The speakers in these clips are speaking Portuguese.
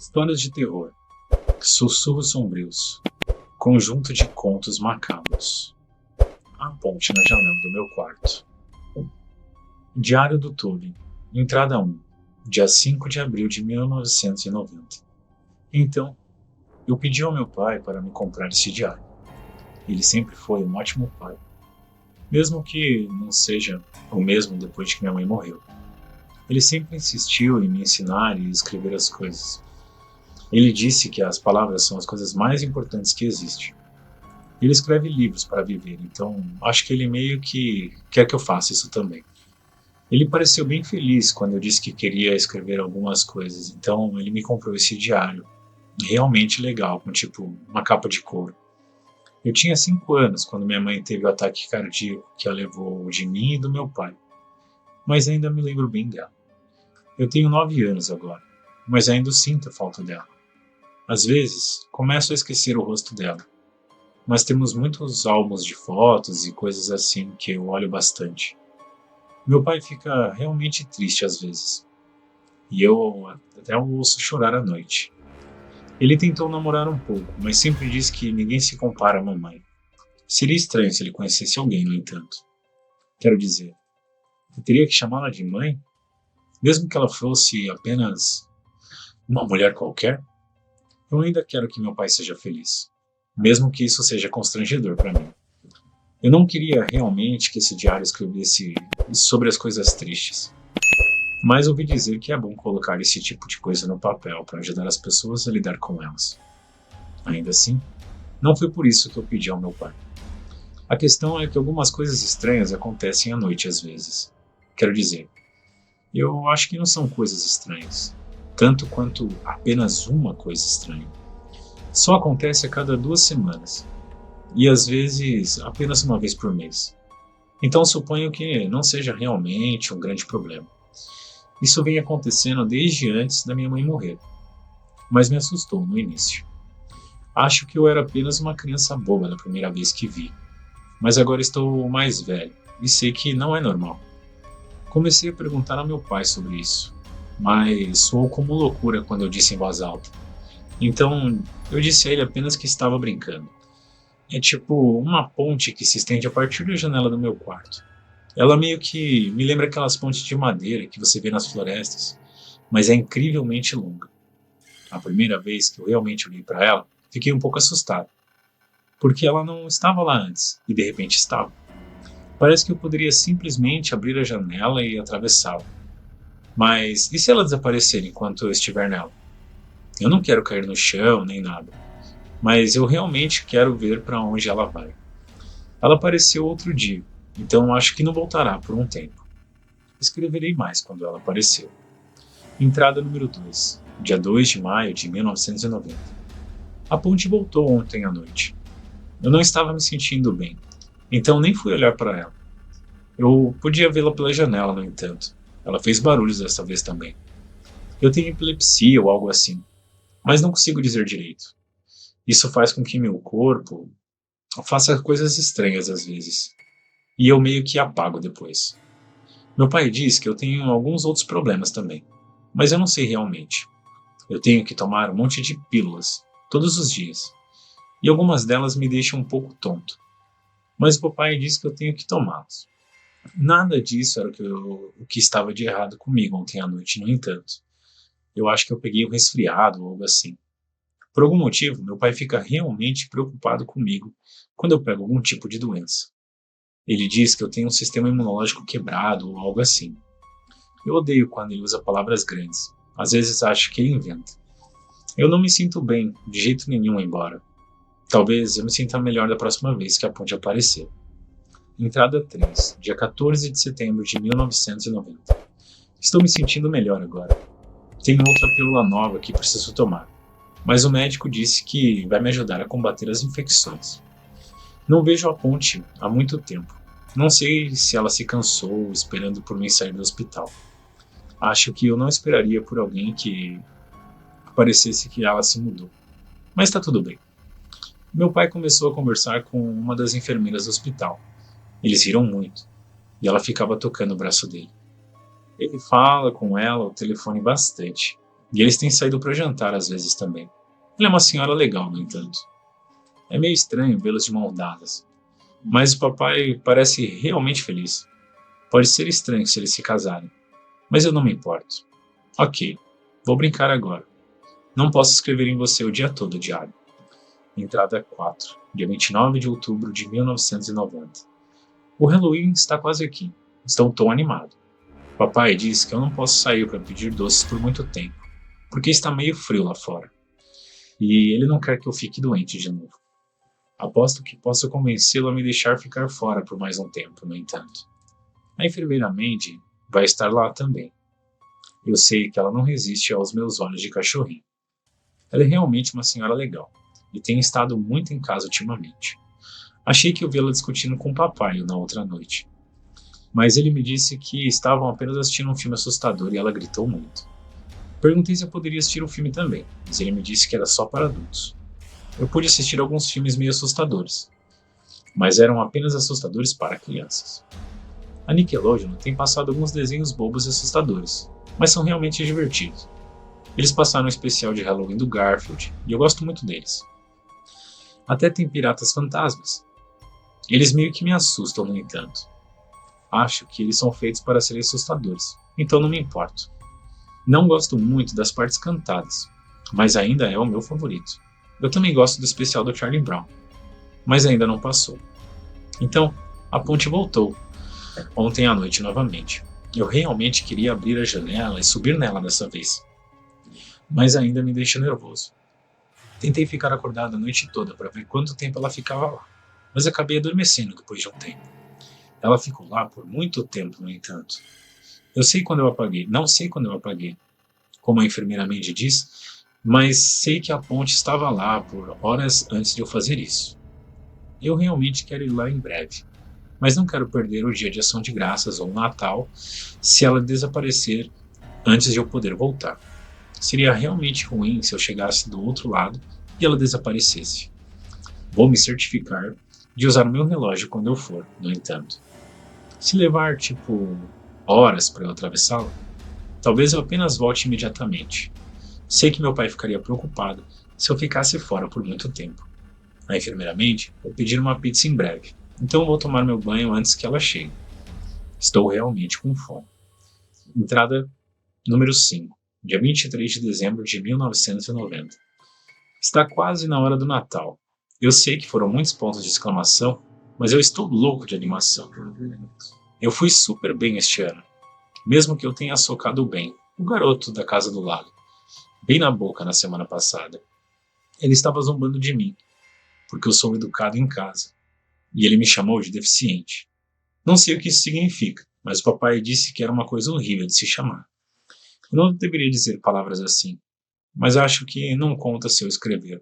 Histórias de terror, sussurros sombrios, conjunto de contos macabros. A ponte na janela do meu quarto. Diário do Toby, entrada 1, dia 5 de abril de 1990. Então, eu pedi ao meu pai para me comprar esse diário. Ele sempre foi um ótimo pai, mesmo que não seja o mesmo depois de que minha mãe morreu. Ele sempre insistiu em me ensinar e escrever as coisas. Ele disse que as palavras são as coisas mais importantes que existem. Ele escreve livros para viver, então acho que ele meio que quer que eu faça isso também. Ele pareceu bem feliz quando eu disse que queria escrever algumas coisas, então ele me comprou esse diário, realmente legal, com tipo uma capa de couro. Eu tinha 5 anos quando minha mãe teve o ataque cardíaco que a levou de mim e do meu pai, mas ainda me lembro bem dela. Eu tenho 9 anos agora, mas ainda sinto a falta dela. Às vezes, começo a esquecer o rosto dela, mas temos muitos álbuns de fotos e coisas assim que eu olho bastante. Meu pai fica realmente triste às vezes, e eu até o ouço chorar à noite. Ele tentou namorar um pouco, mas sempre diz que ninguém se compara à mamãe. Seria estranho se ele conhecesse alguém, no entanto. Quero dizer, eu teria que chamá-la de mãe, mesmo que ela fosse apenas uma mulher qualquer? Eu ainda quero que meu pai seja feliz, mesmo que isso seja constrangedor para mim. Eu não queria realmente que esse diário escrevesse sobre as coisas tristes, mas ouvi dizer que é bom colocar esse tipo de coisa no papel para ajudar as pessoas a lidar com elas. Ainda assim, não foi por isso que eu pedi ao meu pai. A questão é que algumas coisas estranhas acontecem à noite às vezes. Quero dizer, eu acho que não são coisas estranhas, tanto quanto apenas uma coisa estranha. Só acontece a cada 2 semanas, e às vezes apenas uma vez por mês. Então suponho que não seja realmente um grande problema. Isso vem acontecendo desde antes da minha mãe morrer, mas me assustou no início. Acho que eu era apenas uma criança boba da primeira vez que vi, mas agora estou mais velho e sei que não é normal. Comecei a perguntar ao meu pai sobre isso, mas soou como loucura quando eu disse em voz alta. Então eu disse a ele apenas que estava brincando. É tipo uma ponte que se estende a partir da janela do meu quarto. Ela meio que me lembra aquelas pontes de madeira que você vê nas florestas, mas é incrivelmente longa. A primeira vez que eu realmente olhei para ela, fiquei um pouco assustado, porque ela não estava lá antes e de repente estava. Parece que eu poderia simplesmente abrir a janela e atravessá-la. Mas e se ela desaparecer enquanto eu estiver nela? Eu não quero cair no chão nem nada, mas eu realmente quero ver para onde ela vai. Ela apareceu outro dia, então acho que não voltará por um tempo. Escreverei mais quando ela aparecer. Entrada número 2, dia 2 de maio de 1990. A ponte voltou ontem à noite. Eu não estava me sentindo bem, então nem fui olhar para ela. Eu podia vê-la pela janela, no entanto. Ela fez barulhos desta vez também. Eu tenho epilepsia ou algo assim, mas não consigo dizer direito. Isso faz com que meu corpo faça coisas estranhas às vezes, e eu meio que apago depois. Meu pai diz que eu tenho alguns outros problemas também, mas eu não sei realmente. Eu tenho que tomar um monte de pílulas, todos os dias, e algumas delas me deixam um pouco tonto, mas o papai diz que eu tenho que tomá-las. Nada disso era o que estava de errado comigo ontem à noite, no entanto. Eu acho que eu peguei um resfriado ou algo assim. Por algum motivo, meu pai fica realmente preocupado comigo quando eu pego algum tipo de doença. Ele diz que eu tenho um sistema imunológico quebrado ou algo assim. Eu odeio quando ele usa palavras grandes. Às vezes acho que ele inventa. Eu não me sinto bem, de jeito nenhum, embora. Talvez eu me sinta melhor da próxima vez que a ponte aparecer. Entrada 3, dia 14 de setembro de 1990. Estou me sentindo melhor agora. Tenho outra pílula nova que preciso tomar, mas o médico disse que vai me ajudar a combater as infecções. Não vejo a ponte há muito tempo. Não sei se ela se cansou esperando por mim sair do hospital. Acho que eu não esperaria por alguém que parecesse que ela se mudou. Mas está tudo bem. Meu pai começou a conversar com uma das enfermeiras do hospital. Eles riram muito, e ela ficava tocando o braço dele. Ele fala com ela ao telefone bastante, E eles têm saído para jantar às vezes também. Ela é uma senhora legal, no entanto. É meio estranho vê-los de mãos dadas. Mas o papai parece realmente feliz. Pode ser estranho se eles se casarem. Mas eu não me importo. Ok, vou brincar agora. Não posso escrever em você o dia todo, diário. Entrada 4, dia 29 de outubro de 1990. O Halloween está quase aqui. Estou tão animado. Papai diz que eu não posso sair para pedir doces por muito tempo, porque está meio frio lá fora. E ele não quer que eu fique doente de novo. Aposto que posso convencê-lo a me deixar ficar fora por mais um tempo, no entanto. A enfermeira Mandy vai estar lá também. Eu sei que ela não resiste aos meus olhos de cachorrinho. Ela é realmente uma senhora legal, e tem estado muito em casa ultimamente. Achei que eu vi ela discutindo com o papai na outra noite. Mas ele me disse que estavam apenas assistindo um filme assustador e ela gritou muito. Perguntei se eu poderia assistir o filme também, mas ele me disse que era só para adultos. Eu pude assistir alguns filmes meio assustadores, mas eram apenas assustadores para crianças. A Nickelodeon tem passado alguns desenhos bobos e assustadores, mas são realmente divertidos. Eles passaram um especial de Halloween do Garfield e eu gosto muito deles. Até tem Piratas Fantasmas. Eles meio que me assustam, no entanto. Acho que eles são feitos para serem assustadores, então não me importo. Não gosto muito das partes cantadas, mas ainda é o meu favorito. Eu também gosto do especial do Charlie Brown, mas ainda não passou. Então, a ponte voltou, ontem à noite novamente. Eu realmente queria abrir a janela e subir nela dessa vez, mas ainda me deixa nervoso. Tentei ficar acordado a noite toda para ver quanto tempo ela ficava lá, mas acabei adormecendo depois de um tempo. Ela ficou lá por muito tempo, no entanto. Não sei quando eu apaguei, como a enfermeira Mandy diz, mas sei que a ponte estava lá por horas antes de eu fazer isso. Eu realmente quero ir lá em breve, mas não quero perder o dia de ação de graças ou Natal se ela desaparecer antes de eu poder voltar. Seria realmente ruim se eu chegasse do outro lado e ela desaparecesse. Vou me certificar de usar o meu relógio quando eu for, no entanto. Se levar, horas para eu atravessá-la, talvez eu apenas volte imediatamente. Sei que meu pai ficaria preocupado se eu ficasse fora por muito tempo. A enfermeira Mandy vai pedir uma pizza em breve, então vou tomar meu banho antes que ela chegue. Estou realmente com fome. Entrada número 5, dia 23 de dezembro de 1990. Está quase na hora do Natal. Eu sei que foram muitos pontos de exclamação, mas eu estou louco de animação. Eu fui super bem este ano, mesmo que eu tenha socado bem o garoto da casa do lado, bem na boca na semana passada. Ele estava zombando de mim, porque eu sou educado em casa, e ele me chamou de deficiente. Não sei o que isso significa, mas o papai disse que era uma coisa horrível de se chamar. Eu não deveria dizer palavras assim, mas acho que não conta se eu escrever.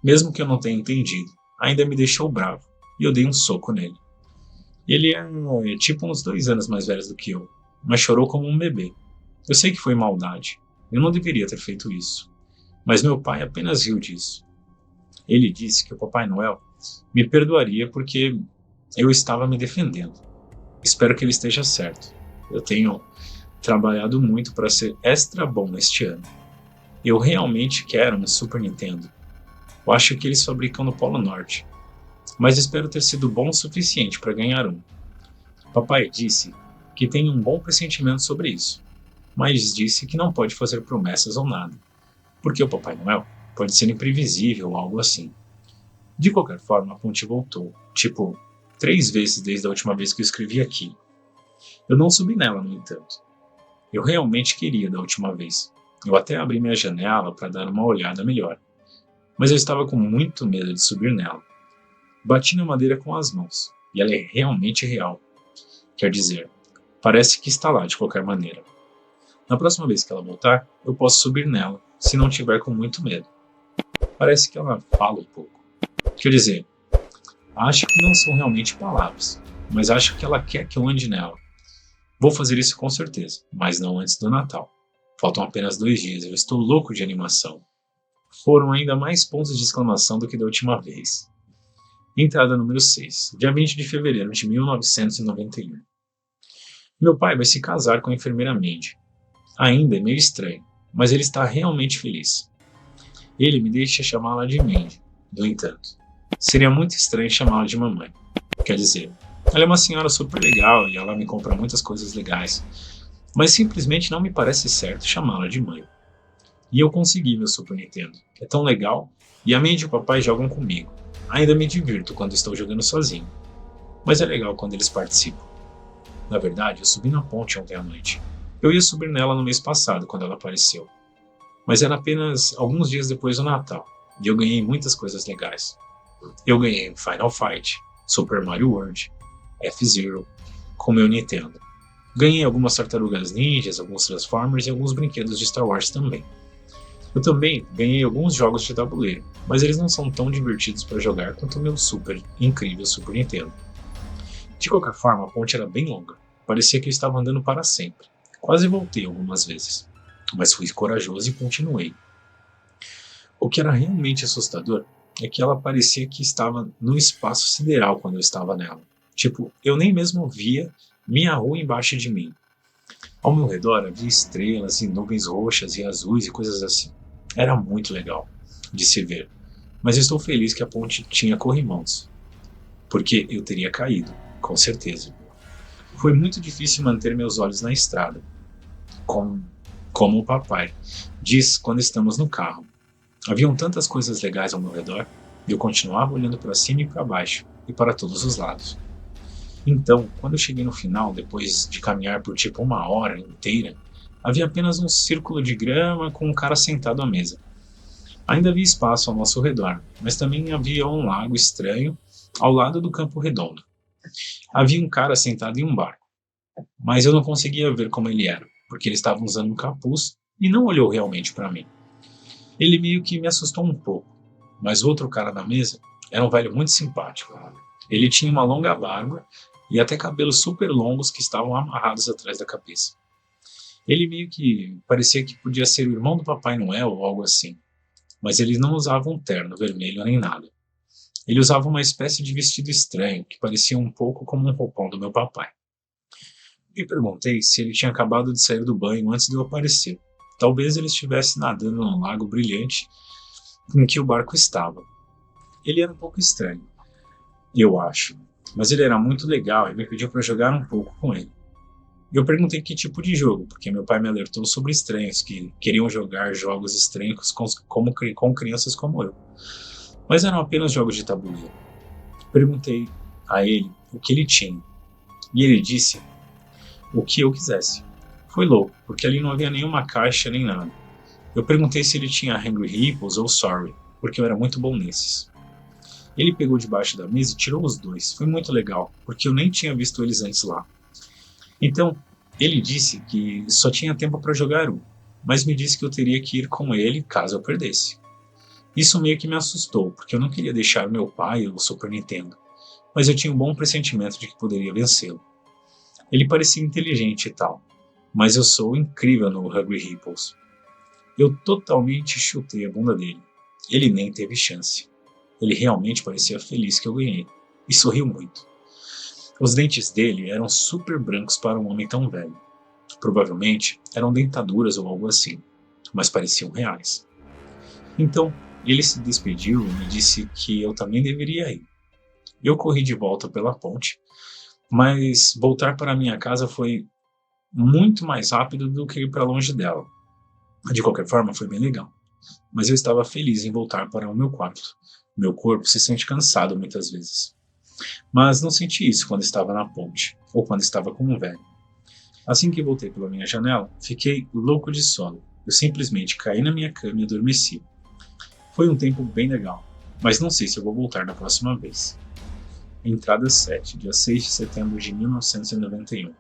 Mesmo que eu não tenha entendido, ainda me deixou bravo, e eu dei um soco nele. Ele é tipo uns 2 anos mais velho do que eu, mas chorou como um bebê. Eu sei que foi maldade, eu não deveria ter feito isso, mas meu pai apenas riu disso. Ele disse que o Papai Noel me perdoaria porque eu estava me defendendo. Espero que ele esteja certo. Eu tenho trabalhado muito para ser extra bom este ano. Eu realmente quero um Super Nintendo. Eu acho que eles fabricam no Polo Norte, mas espero ter sido bom o suficiente para ganhar um. Papai disse que tem um bom pressentimento sobre isso, mas disse que não pode fazer promessas ou nada, porque o Papai Noel pode ser imprevisível ou algo assim. De qualquer forma, a ponte voltou, 3 vezes desde a última vez que eu escrevi aqui. Eu não subi nela, no entanto. Eu realmente queria da última vez. Eu até abri minha janela para dar uma olhada melhor, mas eu estava com muito medo de subir nela. Bati na madeira com as mãos, e ela é realmente real. Quer dizer, parece que está lá de qualquer maneira. Na próxima vez que ela voltar, eu posso subir nela, se não tiver com muito medo. Parece que ela fala um pouco. Quer dizer, acho que não são realmente palavras, mas acho que ela quer que eu ande nela. Vou fazer isso com certeza, mas não antes do Natal. Faltam apenas 2 dias e eu estou louco de animação. Foram ainda mais pontos de exclamação do que da última vez. Entrada número 6, dia 20 de fevereiro de 1991. Meu pai vai se casar com a enfermeira Mandy. Ainda é meio estranho, mas ele está realmente feliz. Ele me deixa chamá-la de Mandy, no entanto. Seria muito estranho chamá-la de mamãe. Quer dizer, ela é uma senhora super legal e ela me compra muitas coisas legais, mas simplesmente não me parece certo chamá-la de mãe. E eu consegui meu Super Nintendo. É tão legal, e a Mandy e o papai jogam comigo. Ainda me divirto quando estou jogando sozinho, mas é legal quando eles participam. Na verdade, eu subi na ponte ontem à noite. Eu ia subir nela no mês passado, quando ela apareceu. Mas era apenas alguns dias depois do Natal, e eu ganhei muitas coisas legais. Eu ganhei um Final Fight, Super Mario World, F-Zero, com meu Nintendo. Ganhei algumas tartarugas ninjas, alguns Transformers e alguns brinquedos de Star Wars também. Eu também ganhei alguns jogos de tabuleiro, mas eles não são tão divertidos para jogar quanto o meu super incrível Super Nintendo. De qualquer forma, a ponte era bem longa. Parecia que eu estava andando para sempre. Quase voltei algumas vezes, mas fui corajoso e continuei. O que era realmente assustador é que ela parecia que estava no espaço sideral quando eu estava nela. Tipo, eu nem mesmo via minha rua embaixo de mim. Ao meu redor havia estrelas e nuvens roxas e azuis e coisas assim. Era muito legal de se ver, mas estou feliz que a ponte tinha corrimãos, porque eu teria caído, com certeza. Foi muito difícil manter meus olhos na estrada, como o papai diz quando estamos no carro. Haviam tantas coisas legais ao meu redor e eu continuava olhando para cima e para baixo e para todos os lados. Então, quando eu cheguei no final, depois de caminhar por tipo 1 hora inteira, havia apenas um círculo de grama com um cara sentado à mesa. Ainda havia espaço ao nosso redor, mas também havia um lago estranho ao lado do campo redondo. Havia um cara sentado em um barco, mas eu não conseguia ver como ele era, porque ele estava usando um capuz e não olhou realmente para mim. Ele meio que me assustou um pouco, mas o outro cara na mesa era um velho muito simpático. Ele tinha uma longa barba e até cabelos super longos que estavam amarrados atrás da cabeça. Ele meio que parecia que podia ser o irmão do Papai Noel ou algo assim, mas ele não usava um terno vermelho nem nada. Ele usava uma espécie de vestido estranho que parecia um pouco como um roupão do meu papai. Me perguntei se ele tinha acabado de sair do banho antes de eu aparecer. Talvez ele estivesse nadando num lago brilhante em que o barco estava. Ele era um pouco estranho, eu acho, mas ele era muito legal e me pediu para jogar um pouco com ele. Eu perguntei que tipo de jogo, porque meu pai me alertou sobre estranhos que queriam jogar jogos estranhos com crianças como eu. Mas eram apenas jogos de tabuleiro. Perguntei a ele o que ele tinha, e ele disse o que eu quisesse. Foi louco, porque ali não havia nenhuma caixa nem nada. Eu perguntei se ele tinha Hungry Hippos ou Sorry, porque eu era muito bom nesses. Ele pegou debaixo da mesa e tirou os dois. Foi muito legal, porque eu nem tinha visto eles antes lá. Então, ele disse que só tinha tempo para jogar um, mas me disse que eu teria que ir com ele caso eu perdesse. Isso meio que me assustou, porque eu não queria deixar meu pai ou o Super Nintendo, mas eu tinha um bom pressentimento de que poderia vencê-lo. Ele parecia inteligente e tal, mas eu sou incrível no Hungry Hippos. Eu totalmente chutei a bunda dele. Ele nem teve chance. Ele realmente parecia feliz que eu ganhei, e sorriu muito. Os dentes dele eram super brancos para um homem tão velho. Provavelmente eram dentaduras ou algo assim, mas pareciam reais. Então, ele se despediu e me disse que eu também deveria ir. Eu corri de volta pela ponte, mas voltar para minha casa foi muito mais rápido do que ir para longe dela. De qualquer forma, foi bem legal. Mas eu estava feliz em voltar para o meu quarto. Meu corpo se sente cansado muitas vezes. Mas não senti isso quando estava na ponte, ou quando estava com um velho. Assim que voltei pela minha janela, fiquei louco de sono. Eu simplesmente caí na minha cama e adormeci. Foi um tempo bem legal, mas não sei se eu vou voltar da próxima vez. Entrada 7, dia 6 de setembro de 1991.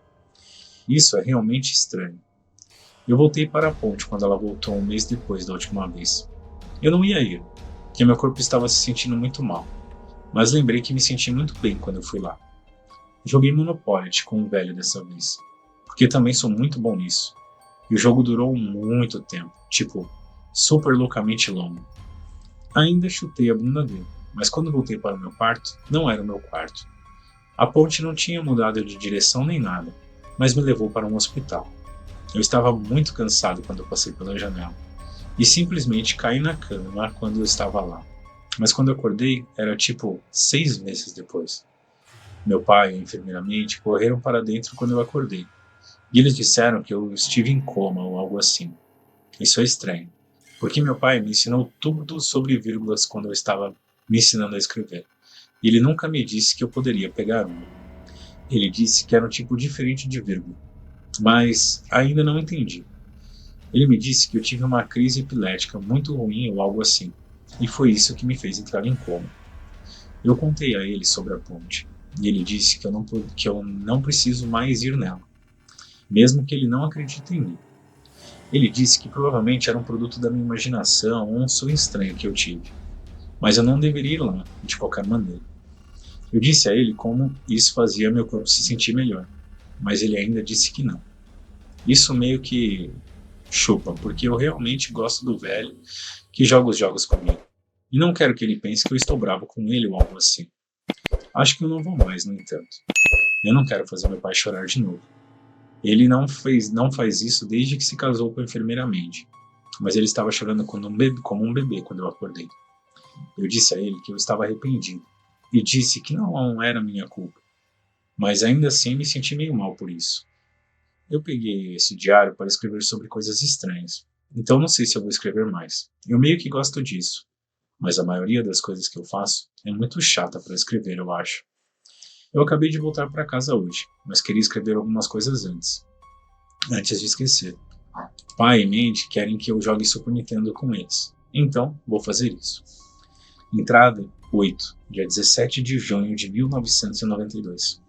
Isso é realmente estranho. Eu voltei para a ponte quando ela voltou um mês depois da última vez. Eu não ia ir, porque meu corpo estava se sentindo muito mal, mas lembrei que me senti muito bem quando eu fui lá. Joguei Monopoly com um velho dessa vez, porque também sou muito bom nisso. E o jogo durou muito tempo, tipo, super loucamente longo. Ainda chutei a bunda dele, mas quando voltei para o meu quarto, não era o meu quarto. A ponte não tinha mudado de direção nem nada, mas me levou para um hospital. Eu estava muito cansado quando eu passei pela janela e simplesmente caí na cama quando eu estava lá. Mas quando eu acordei, era tipo 6 meses depois. Meu pai e a enfermeira mente correram para dentro quando eu acordei. E eles disseram que eu estive em coma ou algo assim. Isso é estranho, porque meu pai me ensinou tudo sobre vírgulas quando eu estava me ensinando a escrever. E ele nunca me disse que eu poderia pegar uma. Ele disse que era um tipo diferente de vírgula, mas ainda não entendi. Ele me disse que eu tive uma crise epilética muito ruim ou algo assim, e foi isso que me fez entrar em coma. Eu contei a ele sobre a ponte, e ele disse que eu não preciso mais ir nela, mesmo que ele não acredite em mim. Ele disse que provavelmente era um produto da minha imaginação ou um sonho estranho que eu tive, mas eu não deveria ir lá, de qualquer maneira. Eu disse a ele como isso fazia meu corpo se sentir melhor, mas ele ainda disse que não. Isso meio que chupa, porque eu realmente gosto do velho que joga os jogos comigo. E não quero que ele pense que eu estou bravo com ele ou algo assim. Acho que eu não vou mais, no entanto. Eu não quero fazer meu pai chorar de novo. Ele não faz isso desde que se casou com a enfermeira Mandy, mas ele estava chorando como um bebê quando eu acordei. Eu disse a ele que eu estava arrependido e disse que não era minha culpa, mas ainda assim me senti meio mal por isso. Eu peguei esse diário para escrever sobre coisas estranhas, então não sei se eu vou escrever mais. Eu meio que gosto disso, mas a maioria das coisas que eu faço é muito chata para escrever, eu acho. Eu acabei de voltar para casa hoje, mas queria escrever algumas coisas antes de esquecer. Pai e Mandy querem que eu jogue Super Nintendo com eles, então vou fazer isso. Entrada 8, dia 17 de junho de 1992.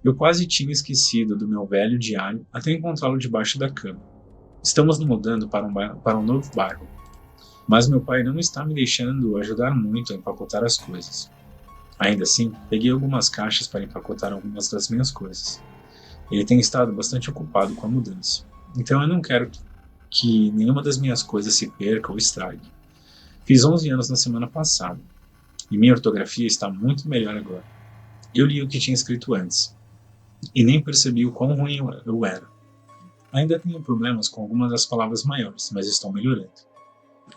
Eu quase tinha esquecido do meu velho diário até encontrá-lo debaixo da cama. Estamos nos mudando para um novo bairro, mas meu pai não está me deixando ajudar muito a empacotar as coisas. Ainda assim, peguei algumas caixas para empacotar algumas das minhas coisas. Ele tem estado bastante ocupado com a mudança, então eu não quero que nenhuma das minhas coisas se perca ou estrague. Fiz 11 anos na semana passada, e minha ortografia está muito melhor agora. Eu li o que tinha escrito antes, e nem percebi o quão ruim eu era. Ainda tenho problemas com algumas das palavras maiores, mas estão melhorando.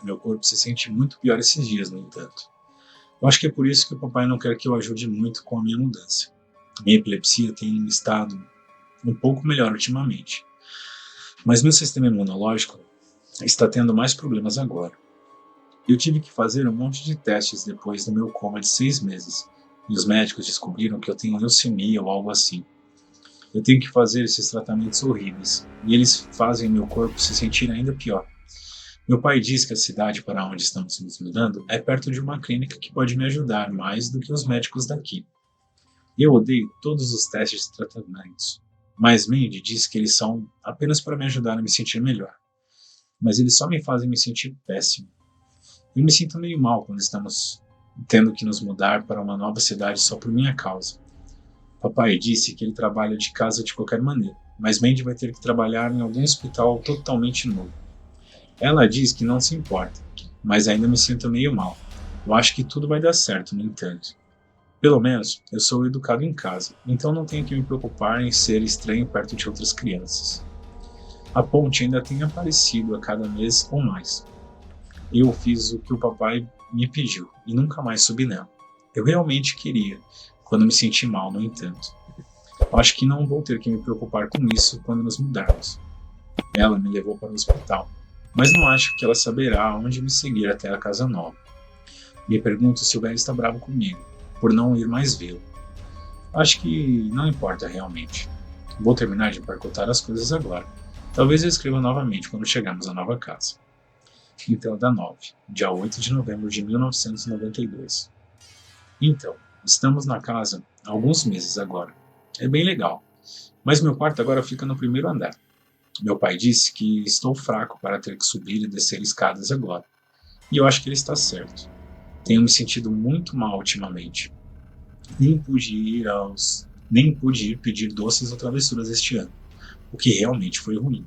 Meu corpo se sente muito pior esses dias, no entanto. Eu acho que é por isso que o papai não quer que eu ajude muito com a minha mudança. Minha epilepsia tem estado um pouco melhor ultimamente, mas meu sistema imunológico está tendo mais problemas agora. Eu tive que fazer um monte de testes depois do meu coma de 6 meses, e os médicos descobriram que eu tenho leucemia ou algo assim. Eu tenho que fazer esses tratamentos horríveis, e eles fazem meu corpo se sentir ainda pior. Meu pai diz que a cidade para onde estamos nos mudando é perto de uma clínica que pode me ajudar mais do que os médicos daqui. Eu odeio todos os testes de tratamentos, mas Mandy diz que eles são apenas para me ajudar a me sentir melhor. Mas eles só me fazem me sentir péssimo. Eu me sinto meio mal quando estamos tendo que nos mudar para uma nova cidade só por minha causa. Papai disse que ele trabalha de casa de qualquer maneira, mas Mandy vai ter que trabalhar em algum hospital totalmente novo. Ela diz que não se importa, mas ainda me sinto meio mal. Eu acho que tudo vai dar certo, no entanto. Pelo menos, eu sou educado em casa, então não tenho que me preocupar em ser estranho perto de outras crianças. A ponte ainda tem aparecido a cada mês ou mais. Eu fiz o que o papai me pediu e nunca mais subi nela. Eu realmente queria, quando me senti mal, no entanto. Eu acho que não vou ter que me preocupar com isso quando nos mudarmos. Ela me levou para o hospital, mas não acho que ela saberá onde me seguir até a casa nova. Me pergunto se o velho está bravo comigo, por não ir mais vê-lo. Acho que não importa realmente. Vou terminar de empacotar as coisas agora. Talvez eu escreva novamente quando chegarmos à nova casa. Então, da 9, dia 8 de novembro de 1992. Então, estamos na casa há alguns meses agora. É bem legal, mas meu quarto agora fica no primeiro andar. Meu pai disse que estou fraco para ter que subir e descer escadas agora, e eu acho que ele está certo. Tenho me sentido muito mal ultimamente. Nem pude ir pedir doces ou travessuras este ano, o que realmente foi ruim.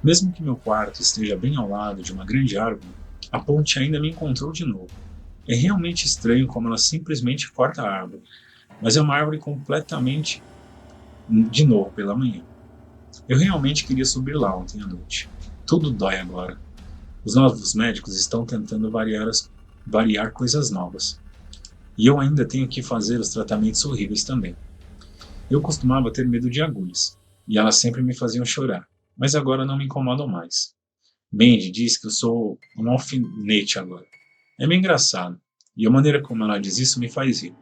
Mesmo que meu quarto esteja bem ao lado de uma grande árvore, a ponte ainda me encontrou de novo. É realmente estranho como ela simplesmente corta a árvore, mas é uma árvore completamente de novo pela manhã. Eu realmente queria subir lá ontem à noite. Tudo dói agora. Os novos médicos estão tentando variar coisas novas. E eu ainda tenho que fazer os tratamentos horríveis também. Eu costumava ter medo de agulhas, e elas sempre me faziam chorar, mas agora não me incomodam mais. Mandy diz que eu sou um alfinete agora. É bem engraçado, e a maneira como ela diz isso me faz rir.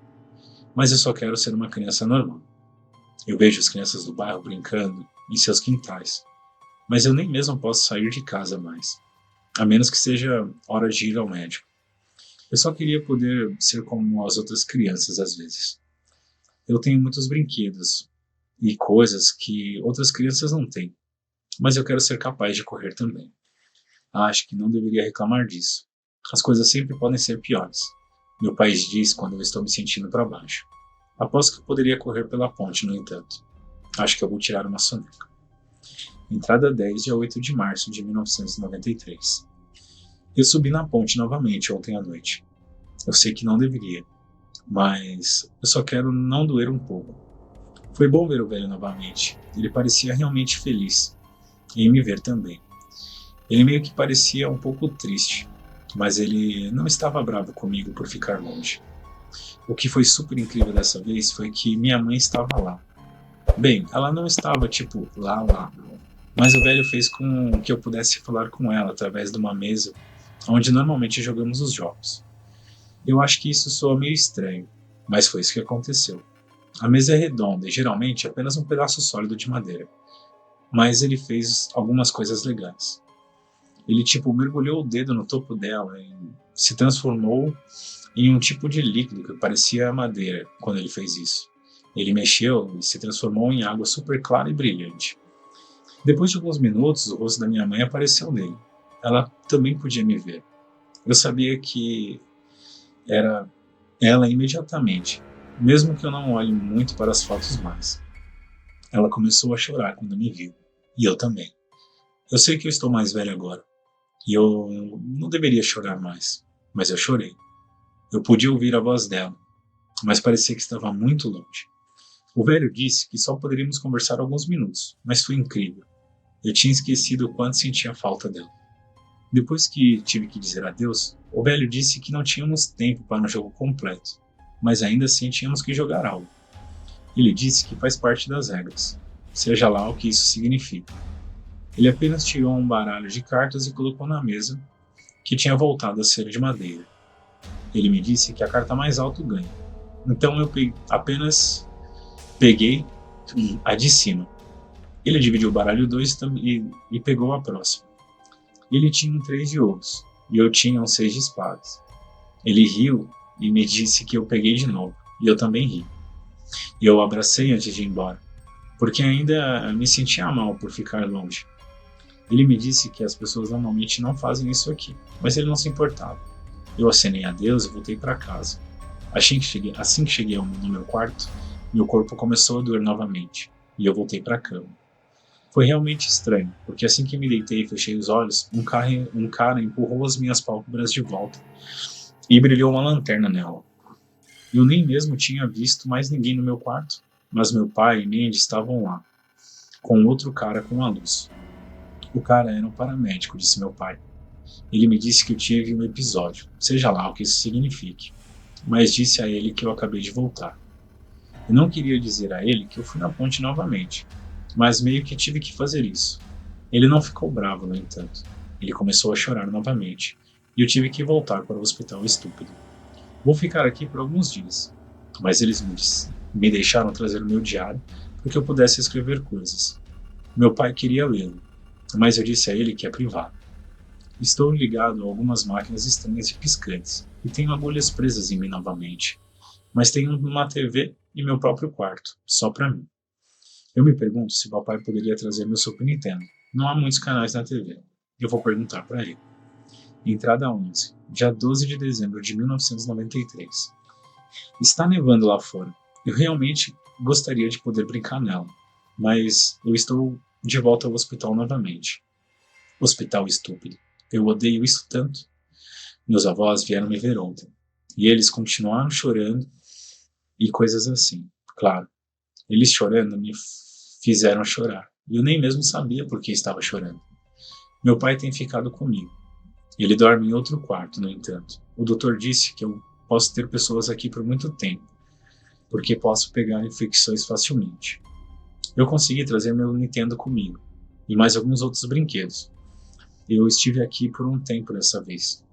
Mas eu só quero ser uma criança normal. Eu vejo as crianças do bairro brincando em seus quintais, mas eu nem mesmo posso sair de casa mais, a menos que seja hora de ir ao médico. Eu só queria poder ser como as outras crianças às vezes. Eu tenho muitos brinquedos e coisas que outras crianças não têm, mas eu quero ser capaz de correr também. Acho que não deveria reclamar disso. As coisas sempre podem ser piores. Meu pai diz quando eu estou me sentindo para baixo. Aposto que eu poderia correr pela ponte, no entanto. Acho que eu vou tirar uma soneca. Entrada 10 de 8 de março de 1993. Eu subi na ponte novamente ontem à noite. Eu sei que não deveria, mas eu só quero não doer um pouco. Foi bom ver o velho novamente. Ele parecia realmente feliz em me ver também. Ele meio que parecia um pouco triste, mas ele não estava bravo comigo por ficar longe. O que foi super incrível dessa vez foi que minha mãe estava lá. Bem, ela não estava tipo lá, mas o velho fez com que eu pudesse falar com ela através de uma mesa onde normalmente jogamos os jogos. Eu acho que isso soa meio estranho, mas foi isso que aconteceu. A mesa é redonda e geralmente apenas um pedaço sólido de madeira, mas ele fez algumas coisas legais. Ele tipo mergulhou o dedo no topo dela e se transformou em um tipo de líquido que parecia madeira quando ele fez isso. Ele mexeu e se transformou em água super clara e brilhante. Depois de alguns minutos, o rosto da minha mãe apareceu nele. Ela também podia me ver. Eu sabia que era ela imediatamente, mesmo que eu não olhe muito para as fotos mais. Ela começou a chorar quando me viu, e eu também. Eu sei que eu estou mais velho agora, e eu não deveria chorar mais, mas eu chorei. Eu podia ouvir a voz dela, mas parecia que estava muito longe. O velho disse que só poderíamos conversar alguns minutos, mas foi incrível. Eu tinha esquecido o quanto sentia falta dela. Depois que tive que dizer adeus, o velho disse que não tínhamos tempo para um jogo completo, mas ainda assim tínhamos que jogar algo. Ele disse que faz parte das regras, seja lá o que isso significa. Ele apenas tirou um baralho de cartas e colocou na mesa, que tinha voltado a ser de madeira. Ele me disse que a carta mais alta ganha. Então eu apenas peguei a de cima. Ele dividiu o baralho 2 e pegou a próxima. Ele tinha um 3 de ouros e eu tinha um 6 de espadas. Ele riu e me disse que eu peguei de novo, e eu também ri. E eu o abracei antes de ir embora, porque ainda me sentia mal por ficar longe. Ele me disse que as pessoas normalmente não fazem isso aqui, mas ele não se importava. Eu acenei adeus e voltei para casa. Assim que cheguei no meu quarto, meu corpo começou a doer novamente, e eu voltei para a cama. Foi realmente estranho, porque assim que me deitei e fechei os olhos, um cara empurrou as minhas pálpebras de volta e brilhou uma lanterna nela. Eu nem mesmo tinha visto mais ninguém no meu quarto, mas meu pai e Mandy estavam lá, com outro cara com a luz. O cara era um paramédico, disse meu pai. Ele me disse que eu tive um episódio, seja lá o que isso signifique, mas disse a ele que eu acabei de voltar. Eu não queria dizer a ele que eu fui na ponte novamente, mas meio que tive que fazer isso. Ele não ficou bravo, no entanto. Ele começou a chorar novamente, e eu tive que voltar para o hospital estúpido. Vou ficar aqui por alguns dias, mas eles me deixaram trazer o meu diário para que eu pudesse escrever coisas. Meu pai queria lê-lo, mas eu disse a ele que é privado. Estou ligado a algumas máquinas estranhas e piscantes, e tenho agulhas presas em mim novamente, mas tenho uma TV e meu próprio quarto, só para mim. Eu me pergunto se papai poderia trazer meu Super Nintendo. Não há muitos canais na TV. Eu vou perguntar para ele. Entrada 11, dia 12 de dezembro de 1993. Está nevando lá fora. Eu realmente gostaria de poder brincar nela, mas eu estou de volta ao hospital novamente. Hospital estúpido. Eu odeio isso tanto. Meus avós vieram me ver ontem, e eles continuaram chorando e coisas assim. Claro, eles chorando me fizeram chorar, e eu nem mesmo sabia por que estava chorando. Meu pai tem ficado comigo. Ele dorme em outro quarto, no entanto. O doutor disse que eu posso ter pessoas aqui por muito tempo, porque posso pegar infecções facilmente. Eu consegui trazer meu Nintendo comigo, e mais alguns outros brinquedos. Eu estive aqui por um tempo dessa vez.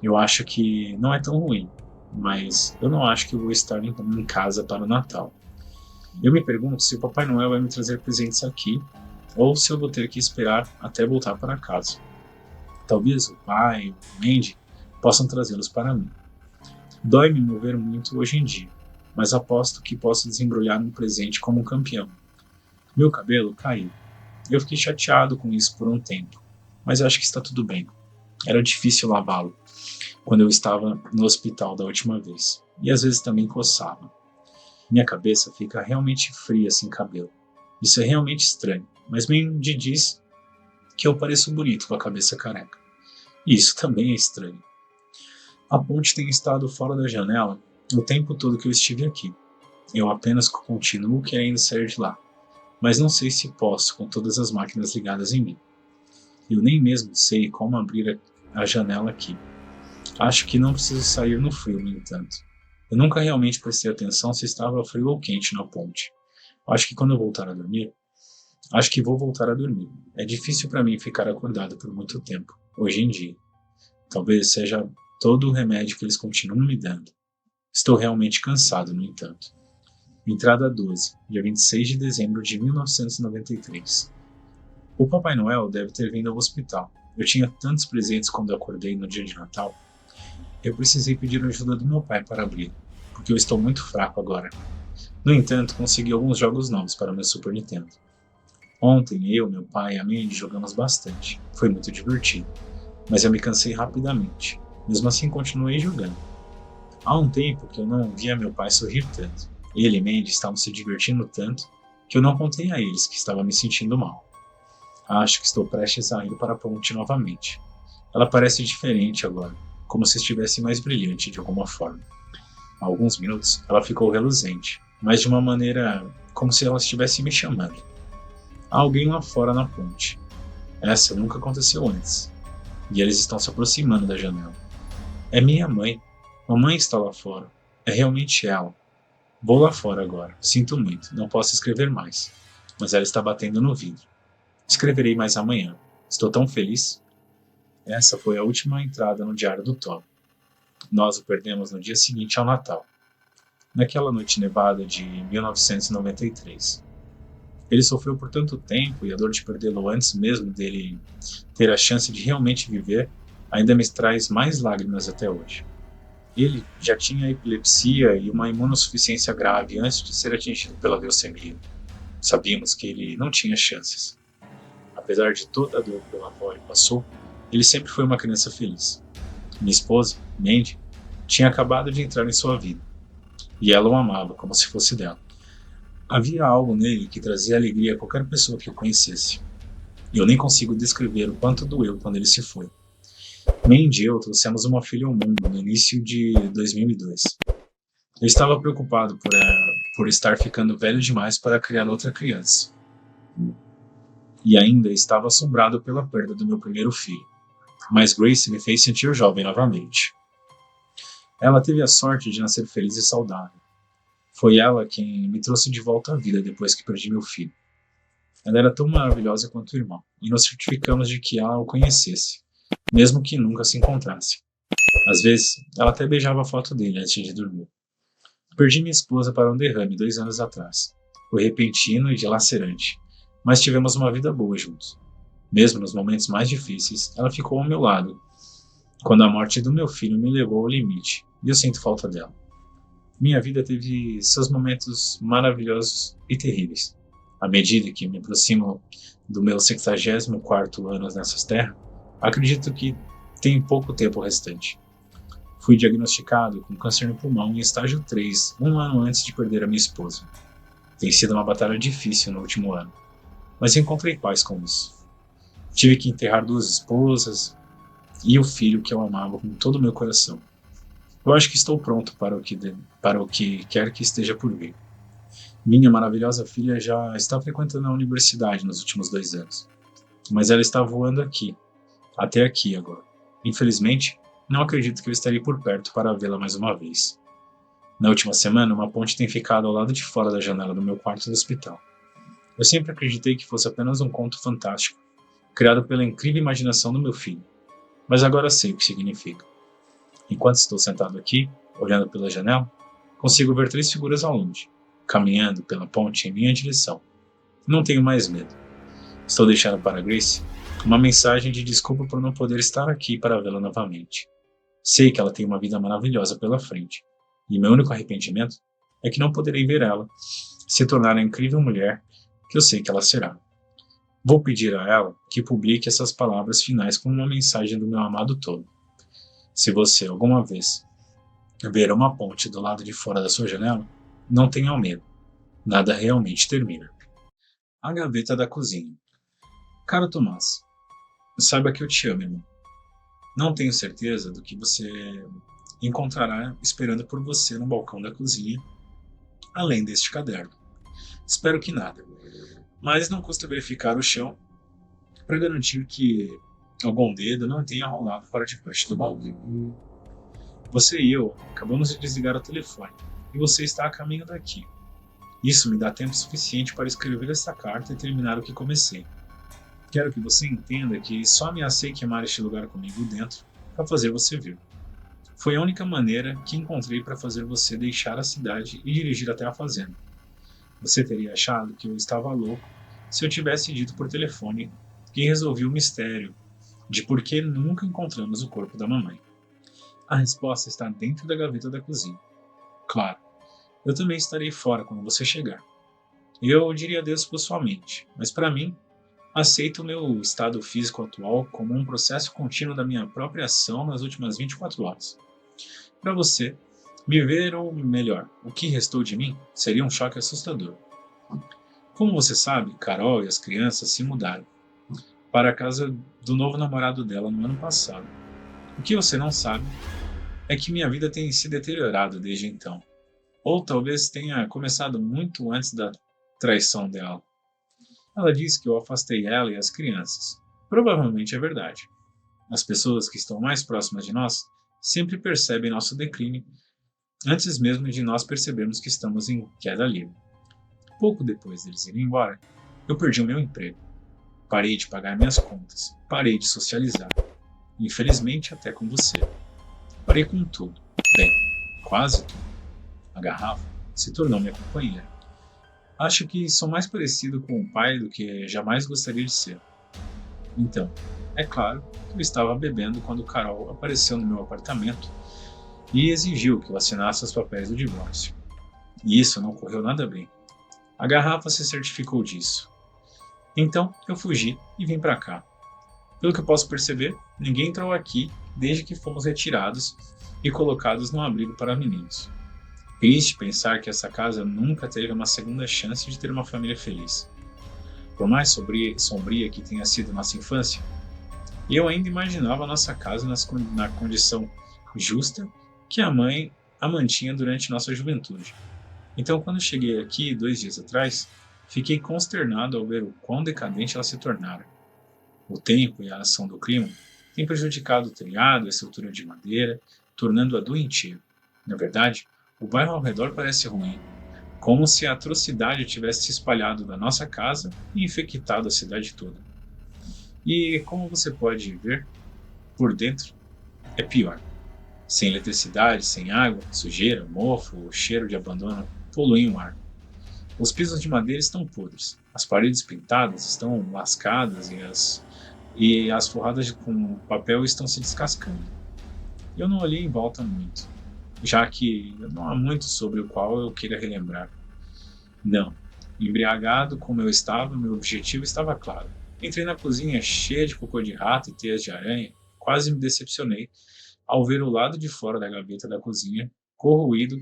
Eu acho que não é tão ruim, mas eu não acho que eu vou estar em casa para o Natal. Eu me pergunto se o Papai Noel vai me trazer presentes aqui, ou se eu vou ter que esperar até voltar para casa. Talvez o pai ou o Mandy possam trazê-los para mim. Dói me mover muito hoje em dia, mas aposto que posso desembrulhar um presente como um campeão. Meu cabelo caiu. Eu fiquei chateado com isso por um tempo, mas acho que está tudo bem. Era difícil lavá-lo quando eu estava no hospital da última vez, e às vezes também coçava. Minha cabeça fica realmente fria sem cabelo. Isso é realmente estranho, mas Mandy diz que eu pareço bonito com a cabeça careca. E isso também é estranho. A ponte tem estado fora da janela o tempo todo que eu estive aqui. Eu apenas continuo querendo sair de lá, mas não sei se posso com todas as máquinas ligadas em mim. Eu nem mesmo sei como abrir a janela aqui. Acho que não preciso sair no frio, no entanto. Eu nunca realmente prestei atenção se estava frio ou quente na ponte. Acho que quando eu voltar a dormir, acho que vou voltar a dormir. É difícil para mim ficar acordado por muito tempo, hoje em dia. Talvez seja todo o remédio que eles continuam me dando. Estou realmente cansado, no entanto. Entrada 12, dia 26 de dezembro de 1993. O Papai Noel deve ter vindo ao hospital. Eu tinha tantos presentes quando acordei no dia de Natal. Eu precisei pedir ajuda do meu pai para abrir, porque eu estou muito fraco agora. No entanto, consegui alguns jogos novos para o meu Super Nintendo. Ontem, eu, meu pai e a Mandy jogamos bastante. Foi muito divertido, mas eu me cansei rapidamente. Mesmo assim, continuei jogando. Há um tempo que eu não via meu pai sorrir tanto. Ele e Mandy estavam se divertindo tanto que eu não contei a eles que estava me sentindo mal. Acho que estou prestes a ir para a ponte novamente. Ela parece diferente agora, como se estivesse mais brilhante de alguma forma. Há alguns minutos, ela ficou reluzente, mas de uma maneira como se ela estivesse me chamando. Há alguém lá fora na ponte. Essa nunca aconteceu antes. E eles estão se aproximando da janela. É minha mãe. Mamãe está lá fora. É realmente ela. Vou lá fora agora. Sinto muito, não posso escrever mais. Mas ela está batendo no vidro. Escreverei mais amanhã. Estou tão feliz. Essa foi a última entrada no diário do Tom. Nós o perdemos no dia seguinte ao Natal, naquela noite nevada de 1993. Ele sofreu por tanto tempo e a dor de perdê-lo antes mesmo dele ter a chance de realmente viver ainda me traz mais lágrimas até hoje. Ele já tinha epilepsia e uma imunossuficiência grave antes de ser atingido pela leucemia. Sabíamos que ele não tinha chances. Apesar de toda a dor pela qual ele passou, ele sempre foi uma criança feliz. Minha esposa, Mandy, tinha acabado de entrar em sua vida, e ela o amava como se fosse dela. Havia algo nele que trazia alegria a qualquer pessoa que o conhecesse. E eu nem consigo descrever o quanto doeu quando ele se foi. Mandy e eu trouxemos uma filha ao mundo no início de 2002. Eu estava preocupado por estar ficando velho demais para criar outra criança. E ainda estava assombrado pela perda do meu primeiro filho. Mas Grace me fez sentir jovem novamente. Ela teve a sorte de nascer feliz e saudável. Foi ela quem me trouxe de volta à vida depois que perdi meu filho. Ela era tão maravilhosa quanto o irmão, e nos certificamos de que ela o conhecesse, mesmo que nunca se encontrasse. Às vezes, ela até beijava a foto dele antes de dormir. Perdi minha esposa para um derrame 2 anos atrás. Foi repentino e dilacerante, mas tivemos uma vida boa juntos. Mesmo nos momentos mais difíceis, ela ficou ao meu lado, quando a morte do meu filho me levou ao limite, e eu sinto falta dela. Minha vida teve seus momentos maravilhosos e terríveis. À medida que me aproximo do meu 64º ano nessas terras, acredito que tenho pouco tempo restante. Fui diagnosticado com câncer no pulmão em estágio 3, um ano antes de perder a minha esposa. Tem sido uma batalha difícil no último ano, mas encontrei paz com isso. Tive que enterrar 2 esposas e o filho que eu amava com todo o meu coração. Eu acho que estou pronto para o que quer que esteja por vir. Minha maravilhosa filha já está frequentando a universidade nos últimos 2 anos, mas ela está voando aqui, até aqui agora. Infelizmente, não acredito que eu estarei por perto para vê-la mais uma vez. Na última semana, uma ponte tem ficado ao lado de fora da janela do meu quarto do hospital. Eu sempre acreditei que fosse apenas um conto fantástico, criado pela incrível imaginação do meu filho, mas agora sei o que significa. Enquanto estou sentado aqui, olhando pela janela, consigo ver 3 figuras ao longe, caminhando pela ponte em minha direção. Não tenho mais medo. Estou deixando para Grace uma mensagem de desculpa por não poder estar aqui para vê-la novamente. Sei que ela tem uma vida maravilhosa pela frente, e meu único arrependimento é que não poderei ver ela se tornar a incrível mulher que eu sei que ela será. Vou pedir a ela que publique essas palavras finais como uma mensagem do meu amado todo. Se você alguma vez ver uma ponte do lado de fora da sua janela, não tenha medo. Nada realmente termina. A gaveta da cozinha. Caro Tomás, saiba que eu te amo, irmão. Não tenho certeza do que você encontrará esperando por você no balcão da cozinha, além deste caderno. Espero que nada, mas não custa verificar o chão para garantir que algum dedo não tenha rolado fora de parte do balcão. Você e eu acabamos de desligar o telefone e você está a caminho daqui. Isso me dá tempo suficiente para escrever esta carta e terminar o que comecei. Quero que você entenda que só ameacei queimar este lugar comigo dentro para fazer você vir. Foi a única maneira que encontrei para fazer você deixar a cidade e dirigir até a fazenda. Você teria achado que eu estava louco se eu tivesse dito por telefone que resolvi o mistério de por que nunca encontramos o corpo da mamãe. A resposta está dentro da gaveta da cozinha. Claro, eu também estarei fora quando você chegar. Eu diria adeus pessoalmente, mas para mim, aceito o meu estado físico atual como um processo contínuo da minha própria ação nas últimas 24 horas. Para você, me ver ou melhor, o que restou de mim seria um choque assustador. Como você sabe, Carol e as crianças se mudaram para a casa do novo namorado dela no ano passado. O que você não sabe é que minha vida tem se deteriorado desde então. Ou talvez tenha começado muito antes da traição dela. Ela diz que eu afastei ela e as crianças. Provavelmente é verdade. As pessoas que estão mais próximas de nós sempre percebem nosso declínio antes mesmo de nós percebermos que estamos em queda livre. Pouco depois deles irem embora, eu perdi o meu emprego. Parei de pagar minhas contas. Parei de socializar. Infelizmente, até com você. Parei com tudo. Bem, quase tudo. A garrafa se tornou minha companheira. Acho que sou mais parecido com o pai do que jamais gostaria de ser. Então, é claro que eu estava bebendo quando Carol apareceu no meu apartamento e exigiu que eu assinasse os papéis do divórcio. E isso não correu nada bem. A garrafa se certificou disso. Então, eu fugi e vim para cá. Pelo que eu posso perceber, ninguém entrou aqui desde que fomos retirados e colocados num abrigo para meninos. Triste pensar que essa casa nunca teve uma segunda chance de ter uma família feliz. Por mais sombria que tenha sido nossa infância, eu ainda imaginava nossa casa na condição justa que a mãe a mantinha durante nossa juventude. Então, quando cheguei aqui 2 dias atrás, fiquei consternado ao ver o quão decadente ela se tornara. O tempo e a ação do clima têm prejudicado o telhado e a estrutura de madeira, tornando-a doentia. Na verdade, o bairro ao redor parece ruim, como se a atrocidade tivesse se espalhado da nossa casa e infectado a cidade toda. E, como você pode ver, por dentro é pior. Sem eletricidade, sem água, sujeira, mofo, o cheiro de abandono poluem o ar. Os pisos de madeira estão podres, as paredes pintadas estão lascadas e as forradas com papel estão se descascando. Eu não olhei em volta muito, já que não há muito sobre o qual eu queira relembrar. Não, embriagado como eu estava, meu objetivo estava claro. Entrei na cozinha cheia de cocô de rato e teias de aranha, quase me decepcionei ao ver o lado de fora da gaveta da cozinha corroído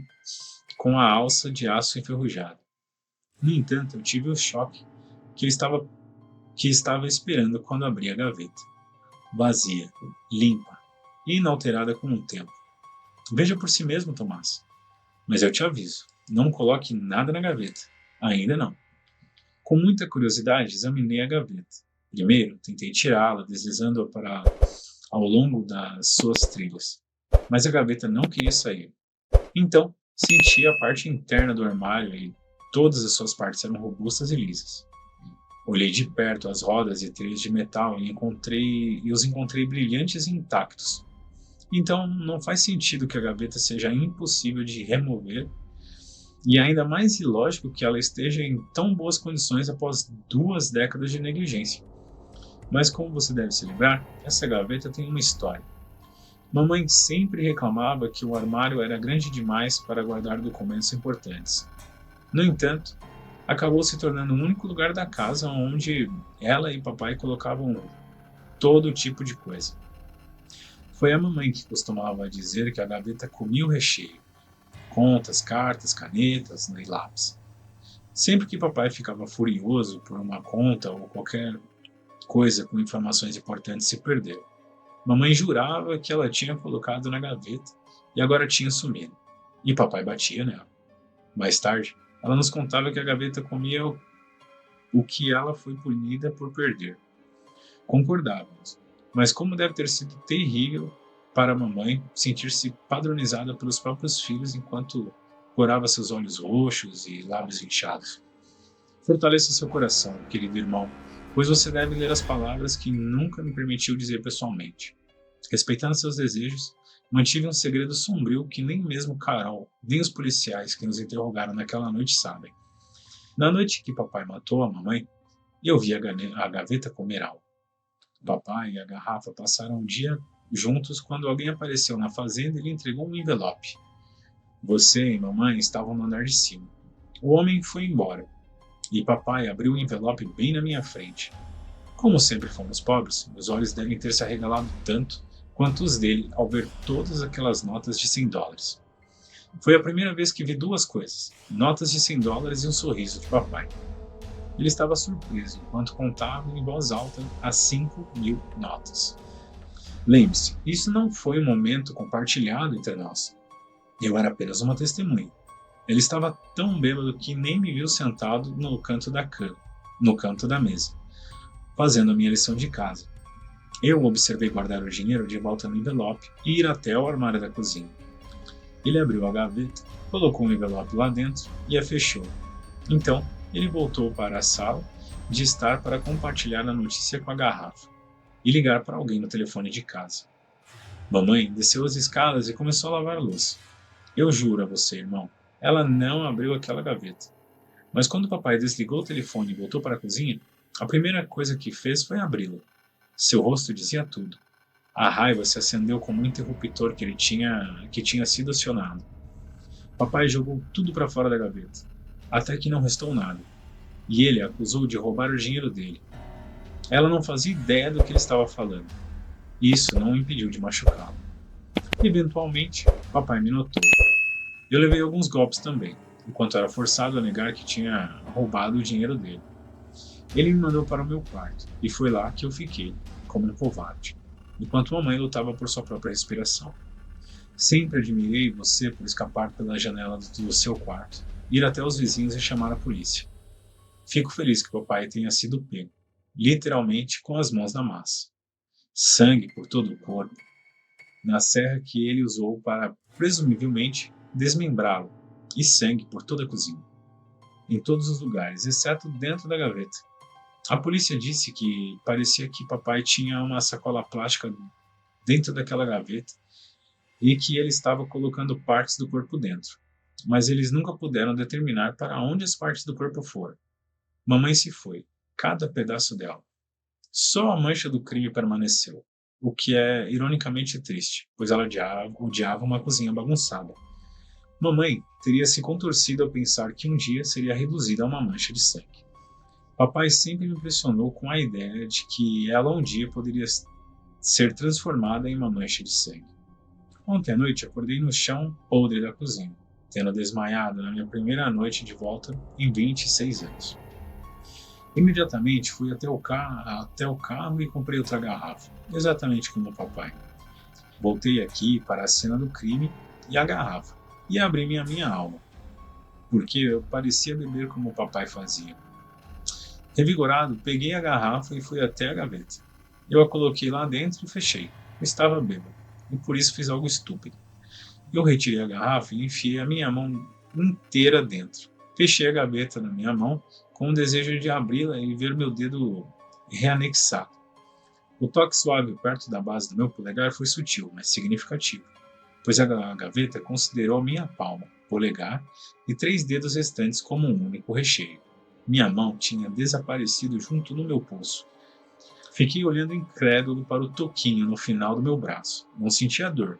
com a alça de aço enferrujada. No entanto, eu tive o choque que estava esperando quando abri a gaveta. Vazia, limpa e inalterada com o tempo. Veja por si mesmo, Tomás. Mas eu te aviso, não coloque nada na gaveta. Ainda não. Com muita curiosidade, examinei a gaveta. Primeiro, tentei tirá-la, deslizando-a ao longo das suas trilhas. Mas a gaveta não queria sair. Então, senti a parte interna do armário e todas as suas partes eram robustas e lisas. Olhei de perto as rodas e trilhos de metal e os encontrei brilhantes e intactos. Então, não faz sentido que a gaveta seja impossível de remover e ainda mais ilógico que ela esteja em tão boas condições após 2 décadas de negligência. Mas como você deve se lembrar, essa gaveta tem uma história. Mamãe sempre reclamava que o armário era grande demais para guardar documentos importantes. No entanto, acabou se tornando o único lugar da casa onde ela e papai colocavam todo tipo de coisa. Foi a mamãe que costumava dizer que a gaveta comia o recheio: contas, cartas, canetas e lápis. Sempre que papai ficava furioso por uma conta ou qualquer coisa com informações importantes se perdeu, mamãe jurava que ela tinha colocado na gaveta e agora tinha sumido. E papai batia nela. Mais tarde, ela nos contava que a gaveta comia o que ela foi punida por perder. Concordávamos, mas como deve ter sido terrível para a mamãe sentir-se padronizada pelos próprios filhos enquanto corava seus olhos roxos e lábios inchados. Fortaleça seu coração, querido irmão, pois você deve ler as palavras que nunca me permitiu dizer pessoalmente. Respeitando seus desejos, mantive um segredo sombrio que nem mesmo Carol, nem os policiais que nos interrogaram naquela noite sabem. Na noite que papai matou a mamãe, eu vi a gaveta comer algo. Papai e a garrafa passaram um dia juntos quando alguém apareceu na fazenda e lhe entregou um envelope. Você e mamãe estavam no andar de cima. O homem foi embora, e papai abriu o envelope bem na minha frente. Como sempre fomos pobres, meus olhos devem ter se arregalado tanto quanto os dele ao ver todas aquelas notas de $100. Foi a primeira vez que vi 2 coisas: notas de $100 e um sorriso de papai. Ele estava surpreso enquanto contava em voz alta as 5.000 notas. Lembre-se, isso não foi um momento compartilhado entre nós. Eu era apenas uma testemunha. Ele estava tão bêbado que nem me viu sentado no canto da mesa, fazendo a minha lição de casa. Eu observei guardar o dinheiro de volta no envelope e ir até o armário da cozinha. Ele abriu a gaveta, colocou o envelope lá dentro e a fechou. Então, ele voltou para a sala de estar para compartilhar a notícia com a garrafa e ligar para alguém no telefone de casa. Mamãe desceu as escadas e começou a lavar a louça. Eu juro a você, irmão, ela não abriu aquela gaveta. Mas quando o papai desligou o telefone e voltou para a cozinha, a primeira coisa que fez foi abri-la. Seu rosto dizia tudo. A raiva se acendeu como um interruptor que tinha sido acionado. Papai jogou tudo para fora da gaveta, até que não restou nada, e ele a acusou de roubar o dinheiro dele. Ela não fazia ideia do que ele estava falando, e isso não o impediu de machucá-lo. Eventualmente, papai me notou. Eu levei alguns golpes também, enquanto era forçado a negar que tinha roubado o dinheiro dele. Ele me mandou para o meu quarto, e foi lá que eu fiquei, como um covarde, enquanto mamãe lutava por sua própria respiração. Sempre admirei você por escapar pela janela do seu quarto, ir até os vizinhos e chamar a polícia. Fico feliz que papai tenha sido pego, literalmente com as mãos na massa. Sangue por todo o corpo, na serra que ele usou para, presumivelmente, desmembrá-lo, e sangue por toda a cozinha. Em todos os lugares, exceto dentro da gaveta. A polícia disse que parecia que papai tinha uma sacola plástica dentro daquela gaveta e que ele estava colocando partes do corpo dentro, mas eles nunca puderam determinar para onde as partes do corpo foram. Mamãe se foi, cada pedaço dela. Só a mancha do crime permaneceu, o que é ironicamente triste, pois ela odiava uma cozinha bagunçada. Mamãe teria se contorcido ao pensar que um dia seria reduzida a uma mancha de sangue. Papai sempre me impressionou com a ideia de que ela um dia poderia ser transformada em uma mancha de sangue. Ontem à noite acordei no chão podre da cozinha, tendo desmaiado na minha primeira noite de volta em 26 anos. Imediatamente fui até o carro e comprei outra garrafa, exatamente como o papai. Voltei aqui para a cena do crime e a garrafa, e abri minha alma. porque eu parecia beber como o papai fazia. Revigorado, peguei a garrafa e fui até a gaveta. Eu a coloquei lá dentro e fechei. Eu estava bêbado, e por isso fiz algo estúpido. Eu retirei a garrafa e enfiei a minha mão inteira dentro. Fechei a gaveta na minha mão com o desejo de abri-la e ver meu dedo reanexado. O toque suave perto da base do meu polegar foi sutil, mas significativo, pois a gaveta considerou minha palma, polegar e 3 dedos restantes como um único recheio. Minha mão tinha desaparecido junto no meu pulso. Fiquei olhando incrédulo para o toquinho no final do meu braço. Não sentia dor,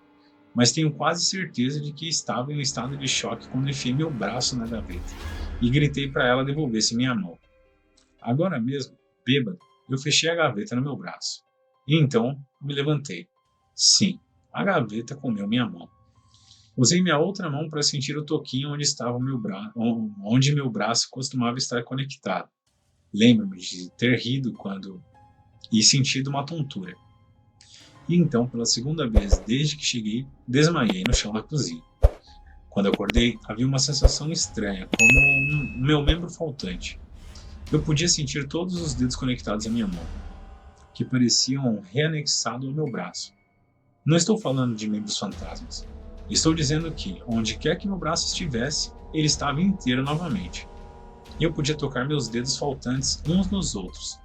mas tenho quase certeza de que estava em um estado de choque quando enfiei meu braço na gaveta e gritei para ela devolvesse minha mão. Agora mesmo, bêbado, eu fechei a gaveta no meu braço. E então me levantei. Sim, a gaveta comeu minha mão. Usei minha outra mão para sentir o toquinho onde estava onde meu braço costumava estar conectado. Lembro-me de ter rido quando e sentido uma tontura. E então, pela segunda vez desde que cheguei, desmaiei no chão da cozinha. Quando acordei, havia uma sensação estranha, como meu membro faltante. Eu podia sentir todos os dedos conectados à minha mão, que pareciam reanexados ao meu braço. Não estou falando de membros fantasmas. Estou dizendo que, onde quer que meu braço estivesse, ele estava inteiro novamente. E eu podia tocar meus dedos faltantes uns nos outros.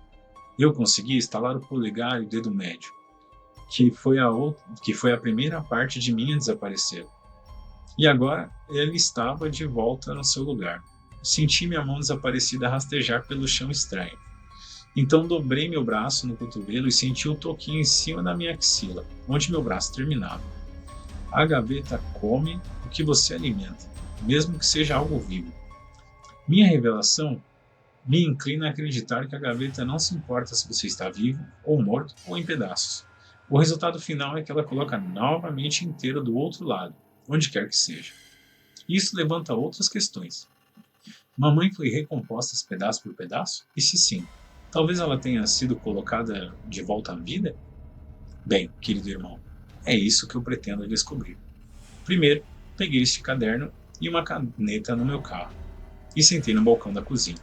Eu conseguia estalar o polegar e o dedo médio, que foi a primeira parte de mim a desaparecer. E agora ele estava de volta no seu lugar. Senti minha mão desaparecida rastejar pelo chão estranho. Então dobrei meu braço no cotovelo e senti o toquinho em cima da minha axila, onde meu braço terminava. A gaveta come o que você alimenta, mesmo que seja algo vivo. Minha revelação me inclina a acreditar que a gaveta não se importa se você está vivo, ou morto, ou em pedaços. O resultado final é que ela coloca novamente inteira do outro lado, onde quer que seja. Isso levanta outras questões. Mamãe foi recomposta pedaço por pedaço? E se sim, talvez ela tenha sido colocada de volta à vida? Bem, querido irmão, é isso que eu pretendo descobrir. Primeiro, peguei este caderno e uma caneta no meu carro e sentei no balcão da cozinha.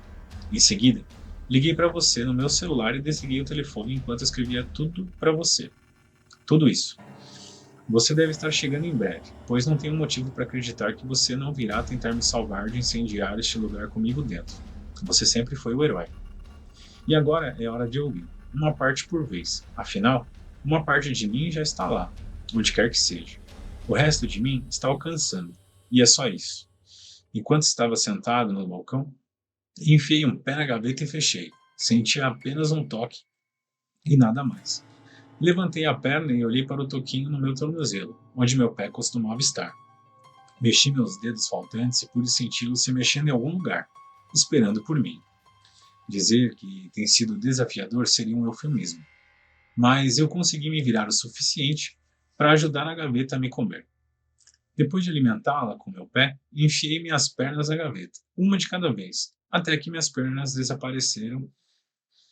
Em seguida, liguei para você no meu celular e desliguei o telefone enquanto escrevia tudo para você. Tudo isso. Você deve estar chegando em breve, pois não tenho motivo para acreditar que você não virá tentar me salvar de incendiar este lugar comigo dentro. Você sempre foi o herói. E agora é hora de ouvir, uma parte por vez. Afinal, uma parte de mim já está lá, onde quer que seja. O resto de mim está alcançando, e é só isso. Enquanto estava sentado no balcão, enfiei um pé na gaveta e fechei. Senti apenas um toque e nada mais. Levantei a perna e olhei para o toquinho no meu tornozelo, onde meu pé costumava estar. Mexi meus dedos faltantes e pude senti-lo se mexendo em algum lugar, esperando por mim. Dizer que tem sido desafiador seria um eufemismo, mas eu consegui me virar o suficiente para ajudar a gaveta a me comer. Depois de alimentá-la com meu pé, enfiei minhas pernas na gaveta, uma de cada vez, até que minhas pernas desapareceram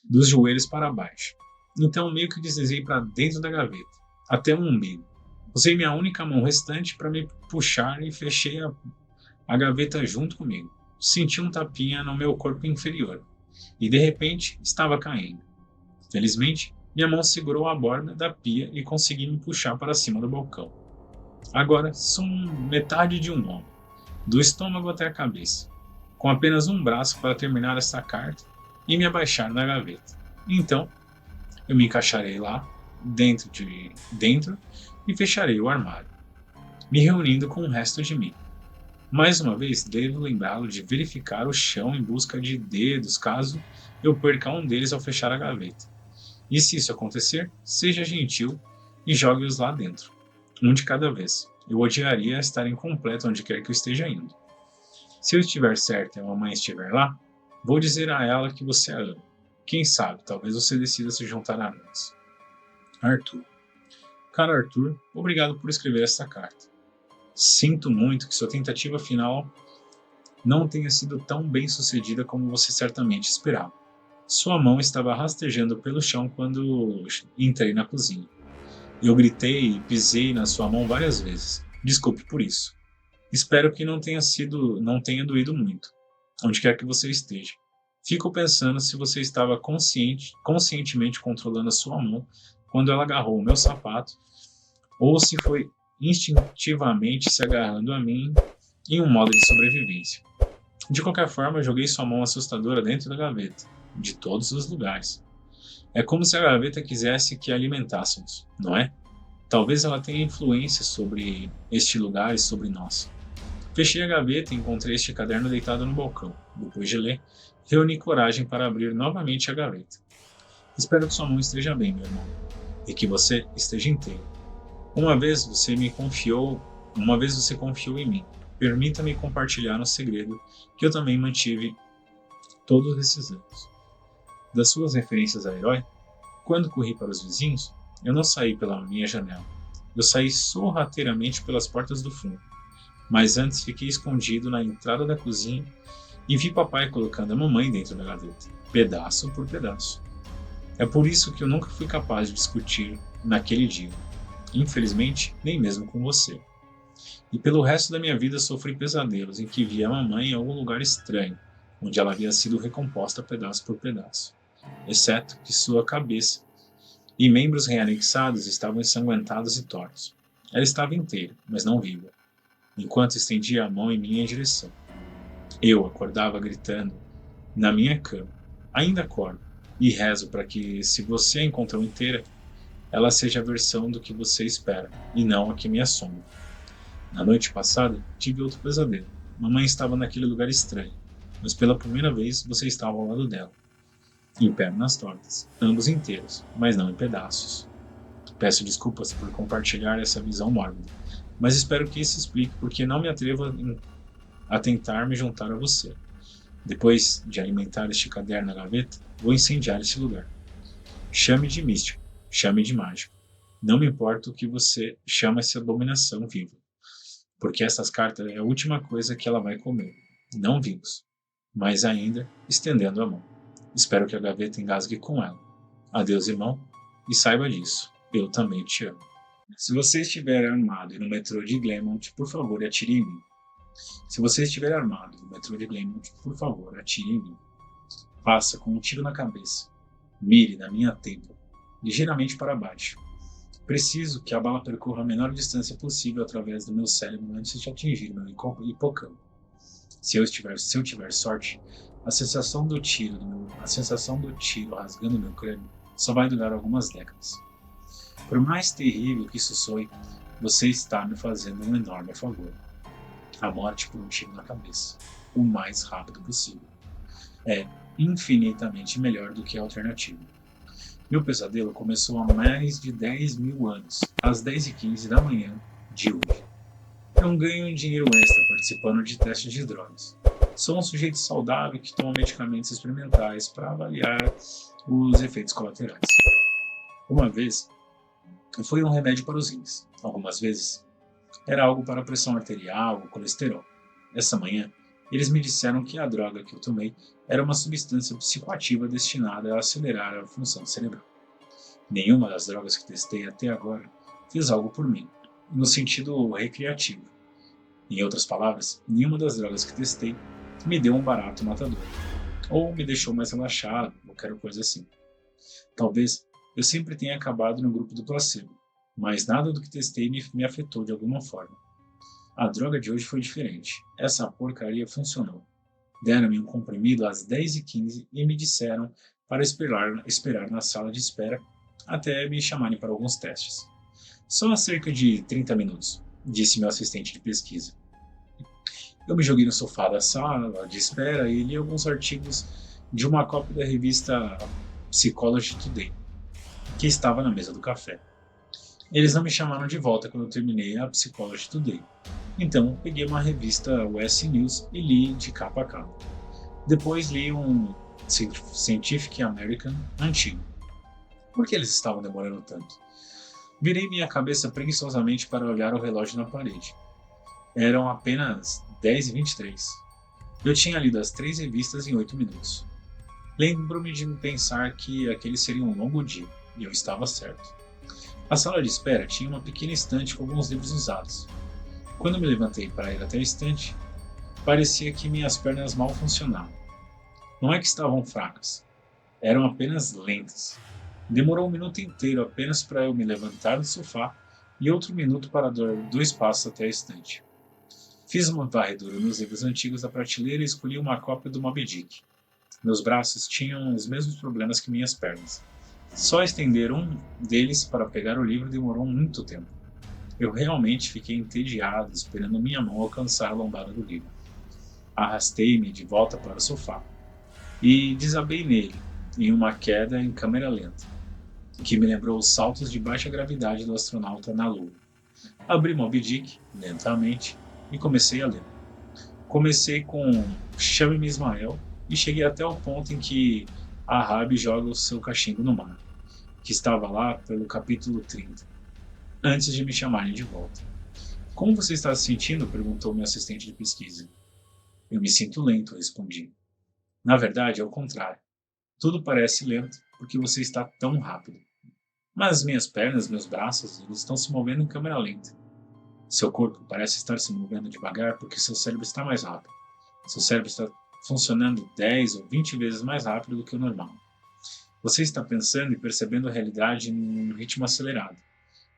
dos joelhos para baixo. Então meio que deslizei para dentro da gaveta, até o umbigo. Usei minha única mão restante para me puxar e fechei a gaveta junto comigo. Senti um tapinha no meu corpo inferior e de repente estava caindo. Felizmente, minha mão segurou a borda da pia e consegui me puxar para cima do balcão. Agora sou metade de um homem, do estômago até a cabeça, com apenas um braço para terminar esta carta e me abaixar na gaveta. Então, eu me encaixarei lá, dentro e fecharei o armário, me reunindo com o resto de mim. Mais uma vez, devo lembrá-lo de verificar o chão em busca de dedos caso eu perca um deles ao fechar a gaveta. E se isso acontecer, seja gentil e jogue-os lá dentro, um de cada vez. Eu odiaria estar incompleto onde quer que eu esteja indo. Se eu estiver certo e a mamãe estiver lá, vou dizer a ela que você a ama. Quem sabe, talvez você decida se juntar a nós. Arthur. Caro Arthur, obrigado por escrever esta carta. Sinto muito que sua tentativa final não tenha sido tão bem sucedida como você certamente esperava. Sua mão estava rastejando pelo chão quando entrei na cozinha. Eu gritei e pisei na sua mão várias vezes. Desculpe por isso. Espero que não tenha doído muito, onde quer que você esteja. Fico pensando se você estava conscientemente controlando a sua mão quando ela agarrou o meu sapato, ou se foi instintivamente se agarrando a mim em um modo de sobrevivência. De qualquer forma, eu joguei sua mão assustadora dentro da gaveta, de todos os lugares. É como se a gaveta quisesse que a alimentássemos, não é? Talvez ela tenha influência sobre este lugar e sobre nós. Fechei a gaveta e encontrei este caderno deitado no balcão. Depois de ler, reuni coragem para abrir novamente a gaveta. Espero que sua mão esteja bem, meu irmão, e que você esteja inteiro. Uma vez você confiou em mim. Permita-me compartilhar um segredo que eu também mantive todos esses anos. Das suas referências a herói, quando corri para os vizinhos, eu não saí pela minha janela. Eu saí sorrateiramente pelas portas do fundo. Mas antes fiquei escondido na entrada da cozinha e vi papai colocando a mamãe dentro da gaveta, pedaço por pedaço. É por isso que eu nunca fui capaz de discutir naquele dia. Infelizmente, nem mesmo com você. E pelo resto da minha vida sofri pesadelos em que via a mamãe em algum lugar estranho, onde ela havia sido recomposta pedaço por pedaço, exceto que sua cabeça e membros reanexados estavam ensanguentados e tortos. Ela estava inteira, mas não viva, enquanto estendia a mão em minha direção. Eu acordava gritando na minha cama. Ainda acordo e rezo para que, se você a encontrou inteira, ela seja a versão do que você espera e não a que me assombra. Na noite passada, tive outro pesadelo. Mamãe estava naquele lugar estranho, mas pela primeira vez você estava ao lado dela, em pernas tortas, ambos inteiros, mas não em pedaços. Peço desculpas por compartilhar essa visão mórbida, mas espero que isso explique porque não me atrevo a tentar me juntar a você. Depois de alimentar este caderno na gaveta, vou incendiar este lugar. Chame de místico, chame de mágico. Não me importa o que você chama essa abominação viva, porque essas cartas é a última coisa que ela vai comer. Não vivos, mas ainda estendendo a mão. Espero que a gaveta engasgue com ela. Adeus, irmão, e saiba disso, eu também te amo. Se você estiver armado e no metrô de Glenmont, por favor, atire em mim. Se você estiver armado no metrô de Glenmont, por favor, atire em mim. Faça com um tiro na cabeça. Mire na minha têmpora, ligeiramente para baixo. Preciso que a bala percorra a menor distância possível através do meu cérebro antes de atingir meu hipocampo. Se eu tiver sorte, a sensação do tiro rasgando meu crânio só vai durar algumas décadas. Por mais terrível que isso soe, você está me fazendo um enorme favor. A morte por um tiro na cabeça, o mais rápido possível. É infinitamente melhor do que a alternativa. Meu pesadelo começou há mais de 10.000 anos, às 10h15 da manhã de hoje. Eu ganho dinheiro extra participando de testes de drogas. Sou um sujeito saudável que toma medicamentos experimentais para avaliar os efeitos colaterais. Uma vez, foi um remédio para os rins. Algumas vezes, era algo para a pressão arterial ou colesterol. Essa manhã, eles me disseram que a droga que eu tomei era uma substância psicoativa destinada a acelerar a função cerebral. Nenhuma das drogas que testei até agora fez algo por mim, no sentido recreativo. Em outras palavras, nenhuma das drogas que testei me deu um barato matador, ou me deixou mais relaxado, ou qualquer coisa assim. Talvez eu sempre tenha acabado no grupo do placebo, mas nada do que testei me afetou de alguma forma. A droga de hoje foi diferente. Essa porcaria funcionou. Deram-me um comprimido às 10h15 e me disseram para esperar na sala de espera até me chamarem para alguns testes. Só há cerca de 30 minutos, disse meu assistente de pesquisa. Eu me joguei no sofá da sala de espera e li alguns artigos de uma cópia da revista Psychology Today, que estava na mesa do café. Eles não me chamaram de volta quando eu terminei a Psychology Today. Então, peguei uma revista US News e li de capa a capa. Depois li um Scientific American antigo. Por que eles estavam demorando tanto? Virei minha cabeça preguiçosamente para olhar o relógio na parede. Eram apenas 10h23. Eu tinha lido as 3 revistas em 8 minutos. Lembro-me de pensar que aquele seria um longo dia, e eu estava certo. A sala de espera tinha uma pequena estante com alguns livros usados. Quando me levantei para ir até a estante, parecia que minhas pernas mal funcionavam. Não é que estavam fracas, eram apenas lentas. Demorou um minuto inteiro apenas para eu me levantar do sofá e outro minuto para dar 2 passos até a estante. Fiz uma varredura nos livros antigos da prateleira e escolhi uma cópia do Moby Dick. Meus braços tinham os mesmos problemas que minhas pernas. Só estender um deles para pegar o livro demorou muito tempo. Eu realmente fiquei entediado esperando minha mão alcançar a lombada do livro. Arrastei-me de volta para o sofá e desabei nele, em uma queda em câmera lenta, que me lembrou os saltos de baixa gravidade do astronauta na Lua. Abri Moby Dick, lentamente, e comecei a ler. Comecei com Chame-me Ismael e cheguei até o ponto em que Ahab joga o seu cachimbo no mar, que estava lá pelo capítulo 30, antes de me chamarem de volta. Como você está se sentindo? Perguntou meu assistente de pesquisa. Eu me sinto lento, respondi. Na verdade, é o contrário. Tudo parece lento porque você está tão rápido. Mas minhas pernas, meus braços, eles estão se movendo em câmera lenta. Seu corpo parece estar se movendo devagar porque seu cérebro está mais rápido. Seu cérebro está funcionando 10 ou 20 vezes mais rápido do que o normal. Você está pensando e percebendo a realidade em um ritmo acelerado,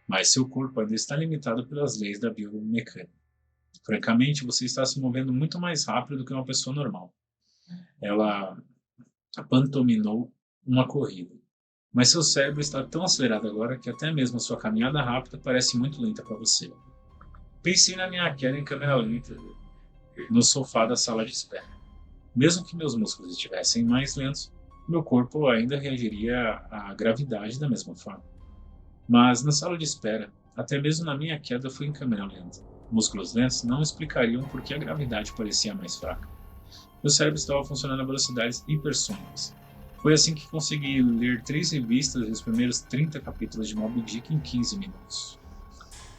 mas seu corpo ainda está limitado pelas leis da biomecânica. Francamente, você está se movendo muito mais rápido do que uma pessoa normal. Ela pantominou uma corrida. Mas seu cérebro está tão acelerado agora que até mesmo a sua caminhada rápida parece muito lenta para você. Pensei na minha queda em câmera lenta no sofá da sala de espera. Mesmo que meus músculos estivessem mais lentos, meu corpo ainda reagiria à gravidade da mesma forma. Mas na sala de espera, até mesmo na minha queda fui em câmera lenta. Músculos lentos não explicariam por que a gravidade parecia mais fraca. Meu cérebro estava funcionando a velocidades hipersônicas. Foi assim que consegui ler 3 revistas e os primeiros 30 capítulos de Moby Dick em 15 minutos.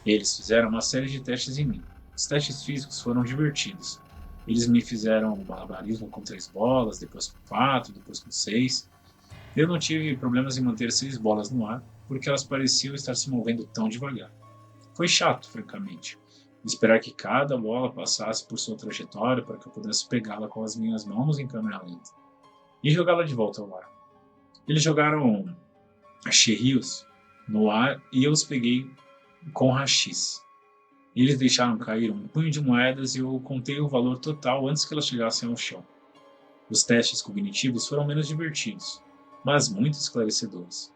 Eles fizeram uma série de testes em mim. Os testes físicos foram divertidos. Eles me fizeram malabarismo com 3 bolas, depois com 4, depois com 6. Eu não tive problemas em manter 6 bolas no ar, porque elas pareciam estar se movendo tão devagar. Foi chato, francamente, esperar que cada bola passasse por sua trajetória para que eu pudesse pegá-la com as minhas mãos em câmera lenta e jogá-la de volta ao ar. Eles jogaram chirrios no ar e eu os peguei com rachis. Eles deixaram cair um punho de moedas e eu contei o valor total antes que elas chegassem ao chão. Os testes cognitivos foram menos divertidos, mas muito esclarecedores.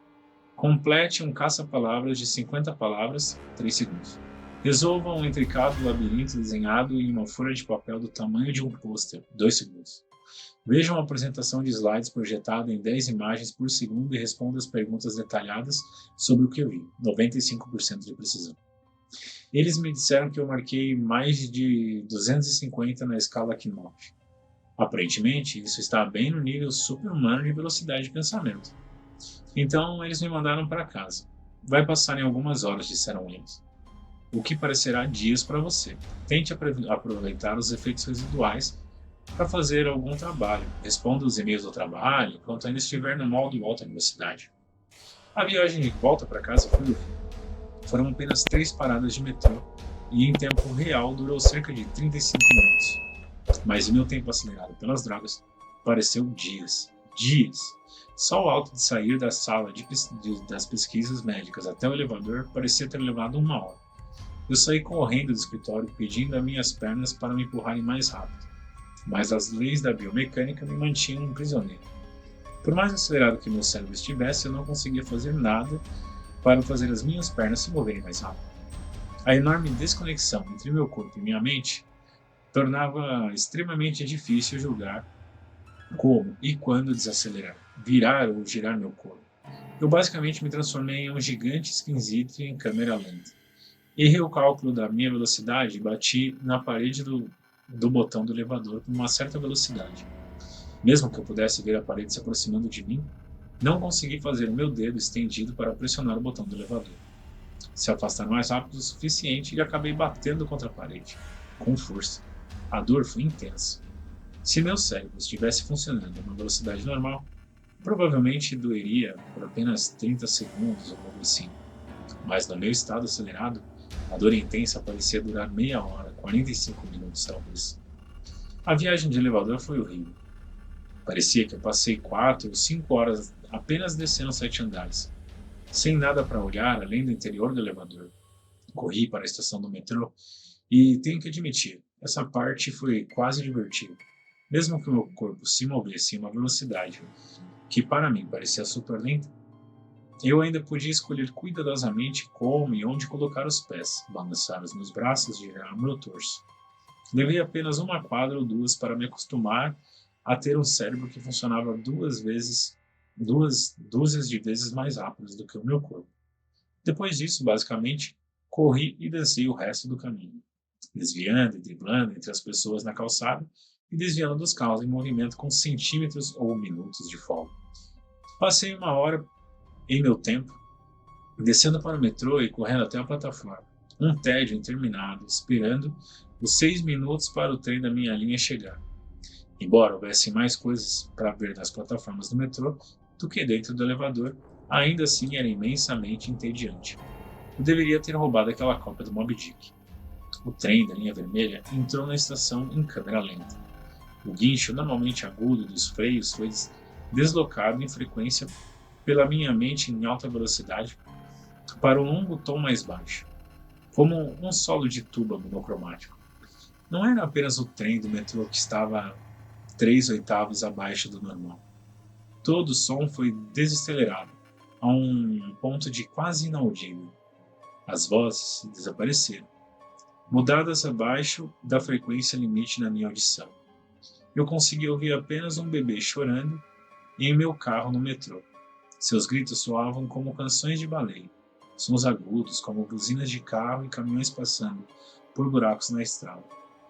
Complete um caça-palavras de 50 palavras, 3 segundos. Resolva um intricado labirinto desenhado em uma folha de papel do tamanho de um pôster, 2 segundos. Veja uma apresentação de slides projetada em 10 imagens por segundo e responda as perguntas detalhadas sobre o que eu vi, 95% de precisão. Eles me disseram que eu marquei mais de 250 na escala Knopf. Aparentemente, isso está bem no nível super-humano de velocidade de pensamento. Então, eles me mandaram para casa. Vai passar em algumas horas, disseram eles. O que parecerá dias para você. Tente aproveitar os efeitos residuais para fazer algum trabalho. Responda os e-mails do trabalho enquanto ainda estiver no modo alta velocidade. A viagem de volta para casa foi horrível. Foram apenas 3 paradas de metrô e em tempo real durou cerca de 35 minutos. Mas o meu tempo acelerado pelas drogas pareceu dias. Dias! Só o ato de sair da sala das pesquisas médicas até o elevador parecia ter levado 1 hora. Eu saí correndo do escritório pedindo a minhas pernas para me empurrarem mais rápido, mas as leis da biomecânica me mantinham um prisioneiro. Por mais acelerado que meu cérebro estivesse, eu não conseguia fazer nada para fazer as minhas pernas se moverem mais rápido. A enorme desconexão entre meu corpo e minha mente tornava extremamente difícil julgar como e quando desacelerar, virar ou girar meu corpo. Eu basicamente me transformei em um gigante esquisito em câmera lenta. Errei o cálculo da minha velocidade e bati na parede do botão do elevador com uma certa velocidade. Mesmo que eu pudesse ver a parede se aproximando de mim, não consegui fazer o meu dedo estendido para pressionar o botão do elevador. Se afastar mais rápido o suficiente e acabei batendo contra a parede, com força. A dor foi intensa. Se meu cérebro estivesse funcionando a uma velocidade normal, provavelmente doeria por apenas 30 segundos ou algo assim. Mas no meu estado acelerado, A dor intensa parecia durar meia hora, 45 minutos talvez. A viagem de elevador foi horrível. Parecia que eu passei 4 ou 5 horas apenas descendo 7 andares, sem nada para olhar além do interior do elevador. Corri para a estação do metrô e tenho que admitir, essa parte foi quase divertida. Mesmo que o meu corpo se movesse em uma velocidade que para mim parecia super lenta, eu ainda podia escolher cuidadosamente como e onde colocar os pés, balançar os meus braços e girar o meu torso. Levei apenas uma quadra ou duas para me acostumar a ter um cérebro que funcionava duas dúzias de vezes mais rápido do que o meu corpo. Depois disso, basicamente, corri e dancei o resto do caminho, desviando e driblando entre as pessoas na calçada e desviando dos carros em movimento com centímetros ou minutos de folga. Passei uma hora em meu tempo, descendo para o metrô e correndo até a plataforma. Um tédio interminável, esperando os 6 minutos para o trem da minha linha chegar. Embora houvesse mais coisas para ver nas plataformas do metrô do que dentro do elevador, ainda assim era imensamente entediante. Eu deveria ter roubado aquela cópia do Moby Dick. O trem da linha vermelha entrou na estação em câmera lenta. O guincho, normalmente agudo dos freios, foi deslocado em frequência pela minha mente em alta velocidade para um longo tom mais baixo, como um solo de tuba monocromático. Não era apenas o trem do metrô que estava 3/8 abaixo do normal. Todo o som foi desacelerado, a um ponto de quase inaudível. As vozes desapareceram, mudadas abaixo da frequência limite na minha audição. Eu consegui ouvir apenas um bebê chorando em meu carro no metrô. Seus gritos soavam como canções de baleia, sons agudos como buzinas de carro e caminhões passando por buracos na estrada.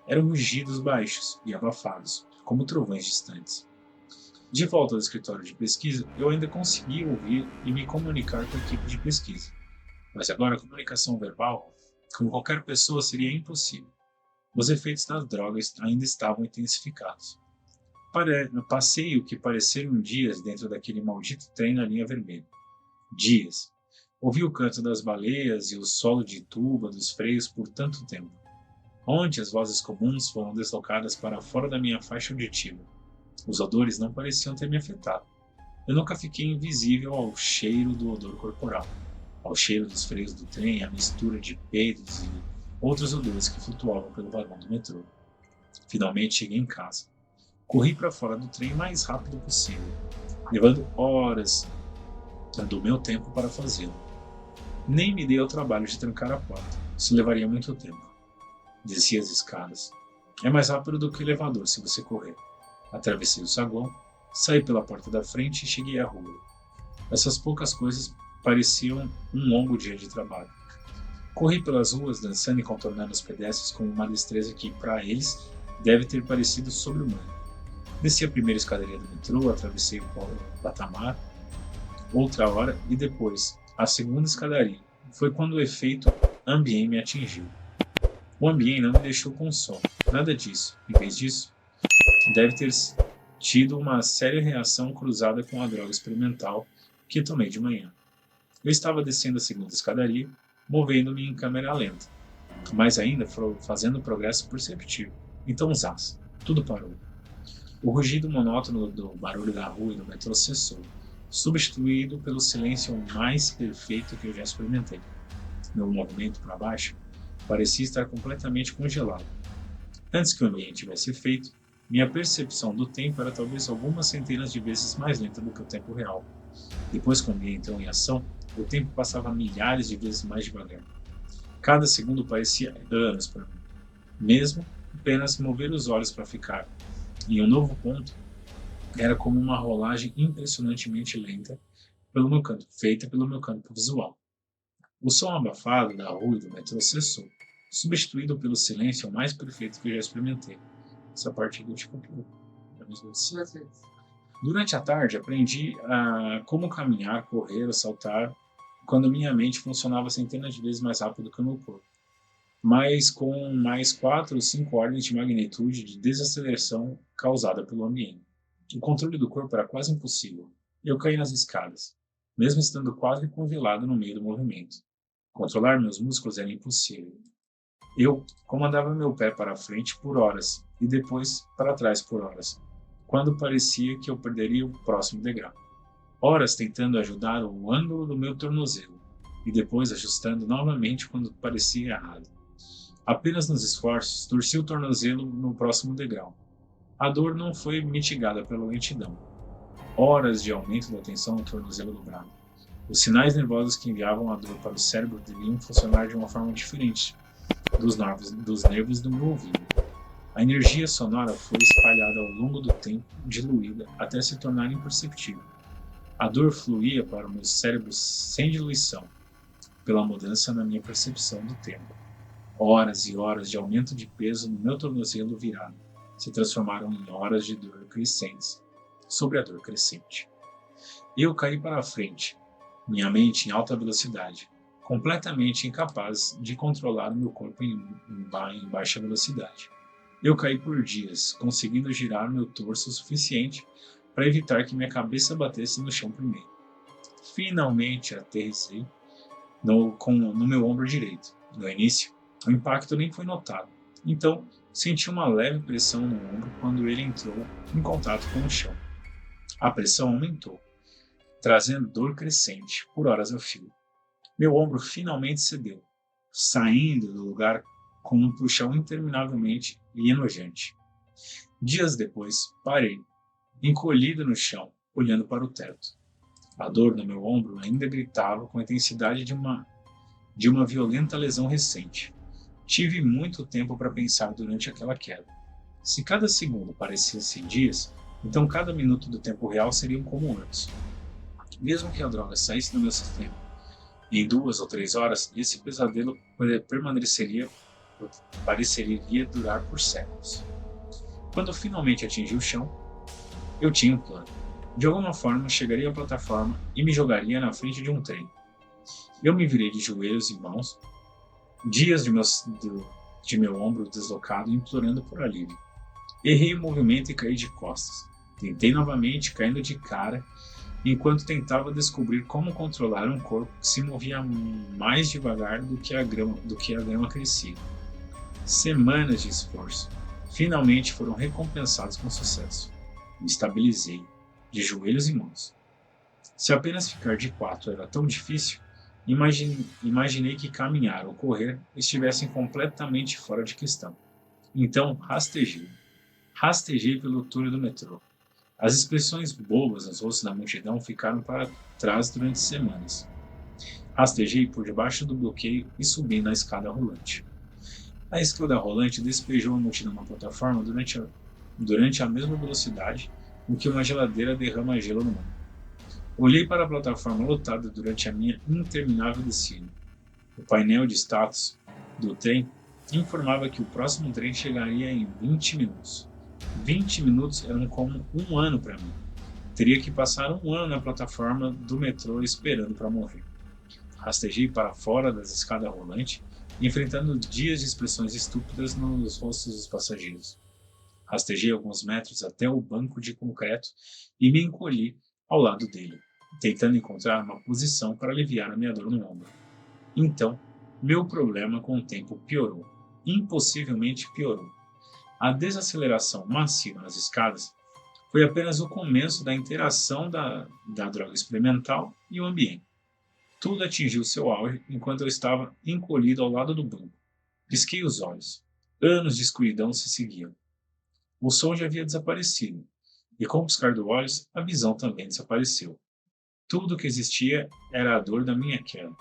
Eram rugidos baixos e abafados, como trovões distantes. De volta ao escritório de pesquisa, eu ainda conseguia ouvir e me comunicar com a equipe de pesquisa. Mas agora a comunicação verbal com qualquer pessoa seria impossível. Os efeitos das drogas ainda estavam intensificados. Passei o que pareceram dias dentro daquele maldito trem na linha vermelha. Dias. Ouvi o canto das baleias e o solo de tuba dos freios por tanto tempo. Ontem as vozes comuns foram deslocadas para fora da minha faixa auditiva. Os odores não pareciam ter me afetado. Eu nunca fiquei invisível ao cheiro do odor corporal, ao cheiro dos freios do trem, à mistura de peidos e outros odores que flutuavam pelo vagão do metrô. Finalmente cheguei em casa. Corri para fora do trem o mais rápido possível, levando horas do meu tempo para fazê-lo. Nem me dei ao trabalho de trancar a porta. Isso levaria muito tempo. Desci as escadas. É mais rápido do que o elevador se você correr. Atravessei o saguão, saí pela porta da frente e cheguei à rua. Essas poucas coisas pareciam um longo dia de trabalho. Corri pelas ruas, dançando e contornando os pedestres com uma destreza que, para eles, deve ter parecido sobre-humana. Desci a primeira escadaria do metrô, atravessei o patamar, outra hora e depois a segunda escadaria. Foi quando o efeito Ambien me atingiu. O Ambien não me deixou com sono, nada disso. Em vez disso, deve ter tido uma séria reação cruzada com a droga experimental que tomei de manhã. Eu estava descendo a segunda escadaria, movendo-me em câmera lenta, mas ainda fazendo progresso perceptível. Então, zás, tudo parou. O rugido monótono do barulho da rua e do metrô cessou, substituído pelo silêncio mais perfeito que eu já experimentei. Meu movimento para baixo parecia estar completamente congelado. Antes que o ambiente tivesse efeito, minha percepção do tempo era talvez algumas centenas de vezes mais lenta do que o tempo real. Depois que o ambiente entrou em ação, o tempo passava milhares de vezes mais devagar. Cada segundo parecia anos para mim. Mesmo apenas mover os olhos para ficar em um novo ponto era como uma rolagem impressionantemente lenta feita pelo meu campo visual. O som abafado da rua e do metrô cessou, substituído pelo silêncio mais perfeito que eu já experimentei. Essa parte aqui eu te copiei. Durante a tarde, aprendi a como caminhar, correr ou saltar quando minha mente funcionava centenas de vezes mais rápido que o meu corpo, mas com mais 4 ou 5 ordens de magnitude de desaceleração causada pelo ambiente. O controle do corpo era quase impossível. Eu caí nas escadas, mesmo estando quase congelado no meio do movimento. Controlar meus músculos era impossível. Eu comandava meu pé para frente por horas e depois para trás por horas, quando parecia que eu perderia o próximo degrau. Horas tentando ajudar o ângulo do meu tornozelo e depois ajustando novamente quando parecia errado. Apenas nos esforços, torci o tornozelo no próximo degrau. A dor não foi mitigada pela lentidão. Horas de aumento da tensão no tornozelo dobrado. Os sinais nervosos que enviavam a dor para o cérebro deviam funcionar de uma forma diferente dos nervos do meu ouvido. A energia sonora foi espalhada ao longo do tempo, diluída até se tornar imperceptível. A dor fluía para o meu cérebro sem diluição, pela mudança na minha percepção do tempo. Horas e horas de aumento de peso no meu tornozelo virado se transformaram em horas de dor crescentes sobre a dor crescente. Eu caí para a frente, minha mente em alta velocidade, completamente incapaz de controlar o meu corpo em baixa velocidade. Eu caí por dias, conseguindo girar meu torso o suficiente para evitar que minha cabeça batesse no chão primeiro. Finalmente aterrissei no meu ombro direito. No início, o impacto nem foi notado, então senti uma leve pressão no ombro quando ele entrou em contato com o chão. A pressão aumentou, trazendo dor crescente por horas a fio. Meu ombro finalmente cedeu, saindo do lugar com um puxão interminavelmente e enojante. Dias depois, parei, encolhido no chão, olhando para o teto. A dor no meu ombro ainda gritava com a intensidade de uma violenta lesão recente. Tive muito tempo para pensar durante aquela queda. Se cada segundo parecesse dias, então cada minuto do tempo real seria como anos. Mesmo que a droga saísse do meu sistema em 2 ou 3 horas, esse pesadelo pareceria durar por séculos. Quando finalmente atingi o chão, eu tinha um plano. De alguma forma, chegaria à plataforma e me jogaria na frente de um trem. Eu me virei de joelhos e mãos, dias de meu ombro deslocado, implorando por alívio. Errei o movimento e caí de costas. Tentei novamente, caindo de cara, enquanto tentava descobrir como controlar um corpo que se movia mais devagar do que a grama crescia. Semanas de esforço finalmente foram recompensadas com sucesso. Me estabilizei, de joelhos e mãos. Se apenas ficar de quatro era tão difícil, imaginei que caminhar ou correr estivessem completamente fora de questão. Então rastejei. Rastejei pelo túnel do metrô. As expressões bobas nos rostos da multidão ficaram para trás durante semanas. Rastejei por debaixo do bloqueio e subi na escada rolante. A escada rolante despejou a multidão na plataforma durante a mesma velocidade com que uma geladeira derrama gelo no mar. Olhei para a plataforma lotada durante a minha interminável descida. O painel de status do trem informava que o próximo trem chegaria em 20 minutos. 20 minutos eram como um ano para mim. Teria que passar um ano na plataforma do metrô esperando para morrer. Rastejei para fora das escadas rolantes, enfrentando dias de expressões estúpidas nos rostos dos passageiros. Rastejei alguns metros até o banco de concreto e me encolhi ao lado dele, tentando encontrar uma posição para aliviar a minha dor no ombro. Então, meu problema com o tempo piorou. Impossivelmente piorou. A desaceleração massiva nas escadas foi apenas o começo da interação da droga experimental e o ambiente. Tudo atingiu seu auge enquanto eu estava encolhido ao lado do banco. Pisquei os olhos. Anos de escuridão se seguiam. O som já havia desaparecido, e com o piscar dos olhos, a visão também desapareceu. Tudo o que existia era a dor da minha queda.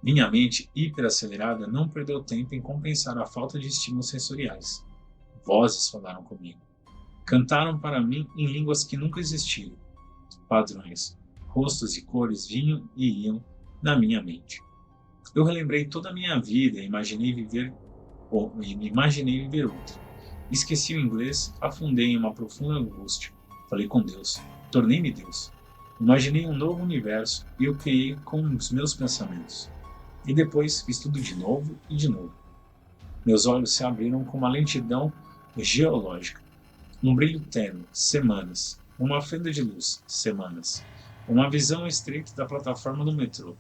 Minha mente hiperacelerada não perdeu tempo em compensar a falta de estímulos sensoriais. Vozes falaram comigo. Cantaram para mim em línguas que nunca existiram. Padrões, rostos e cores vinham e iam na minha mente. Eu relembrei toda a minha vida e imaginei viver outra. Esqueci o inglês, afundei em uma profunda angústia. Falei com Deus. Tornei-me Deus. Imaginei um novo universo e eu criei com os meus pensamentos. E depois fiz tudo de novo e de novo. Meus olhos se abriram com uma lentidão geológica. Um brilho tênue, semanas. Uma fenda de luz, semanas. Uma visão estreita da plataforma do metrô.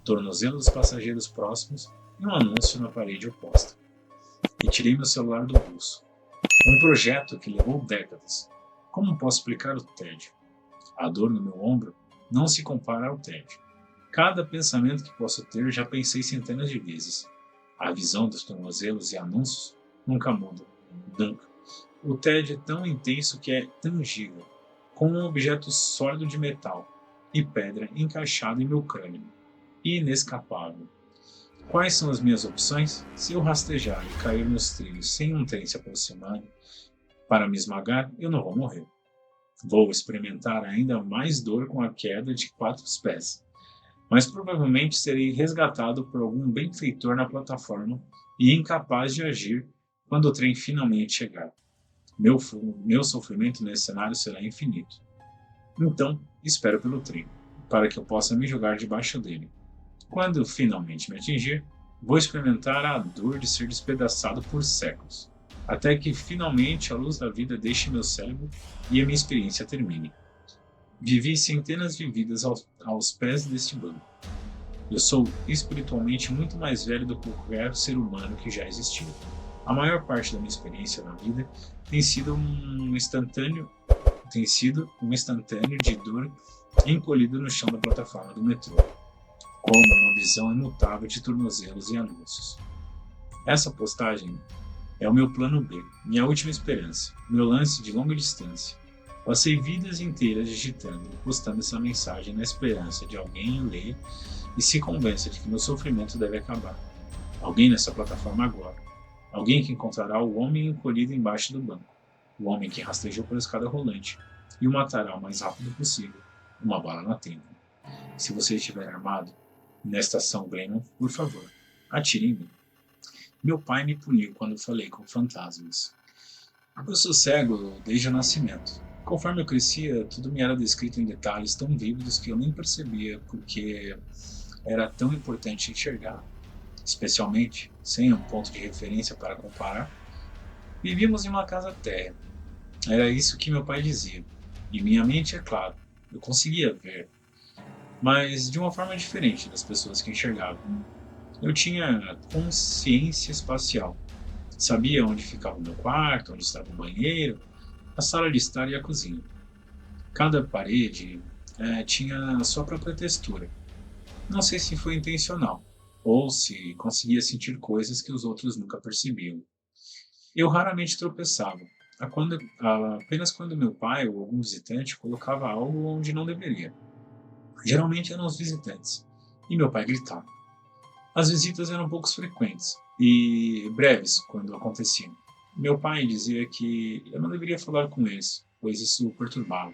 tornozelo dos passageiros próximos e um anúncio na parede oposta. Retirei meu celular do bolso. Um projeto que levou décadas. Como posso explicar o tédio? A dor no meu ombro não se compara ao tédio. Cada pensamento que posso ter já pensei centenas de vezes. A visão dos tornozelos e anúncios nunca muda. Nunca. O tédio é tão intenso que é tangível, como um objeto sólido de metal e pedra encaixado em meu crânio. Inescapável. Quais são as minhas opções? Se eu rastejar e cair nos trilhos sem um trem se aproximando para me esmagar, eu não vou morrer. Vou experimentar ainda mais dor com a queda de 4 pés, mas provavelmente serei resgatado por algum benfeitor na plataforma e incapaz de agir quando o trem finalmente chegar. Meu sofrimento nesse cenário será infinito. Então, espero pelo trem, para que eu possa me jogar debaixo dele. Quando finalmente me atingir, vou experimentar a dor de ser despedaçado por séculos, até que finalmente a luz da vida deixe meu cérebro e a minha experiência termine. Vivi centenas de vidas aos pés deste banco. Eu sou espiritualmente muito mais velho do que qualquer ser humano que já existiu. A maior parte da minha experiência na vida tem sido um instantâneo de dor encolhido no chão da plataforma do metrô, como uma visão imutável de tornozelos e anúncios. Essa postagem é o meu plano B, minha última esperança, meu lance de longa distância. Passei vidas inteiras digitando e postando essa mensagem na esperança de alguém ler e se convença de que meu sofrimento deve acabar. Alguém nessa plataforma agora. Alguém que encontrará o homem encolhido embaixo do banco. O homem que rastejou pela escada rolante e o matará o mais rápido possível, uma bala na tenda. Se você estiver armado, na estação Brennan, por favor, atire em mim. Meu pai me puniu quando falei com fantasmas. Eu sou cego desde o nascimento. Conforme eu crescia, tudo me era descrito em detalhes tão vívidos que eu nem percebia porque era tão importante enxergar. Especialmente, sem um ponto de referência para comparar, vivíamos em uma casa térrea. Era isso que meu pai dizia. E minha mente, é claro, eu conseguia ver, mas de uma forma diferente das pessoas que enxergavam. Eu tinha consciência espacial. Sabia onde ficava o meu quarto, onde estava o banheiro, a sala de estar e a cozinha. Cada parede tinha a sua própria textura. Não sei se foi intencional, ou se conseguia sentir coisas que os outros nunca percebiam. Eu raramente tropeçava, apenas quando meu pai ou algum visitante colocava algo onde não deveria. Geralmente eram os visitantes, e meu pai gritava. As visitas eram pouco frequentes e breves quando aconteciam. Meu pai dizia que eu não deveria falar com eles, pois isso o perturbava.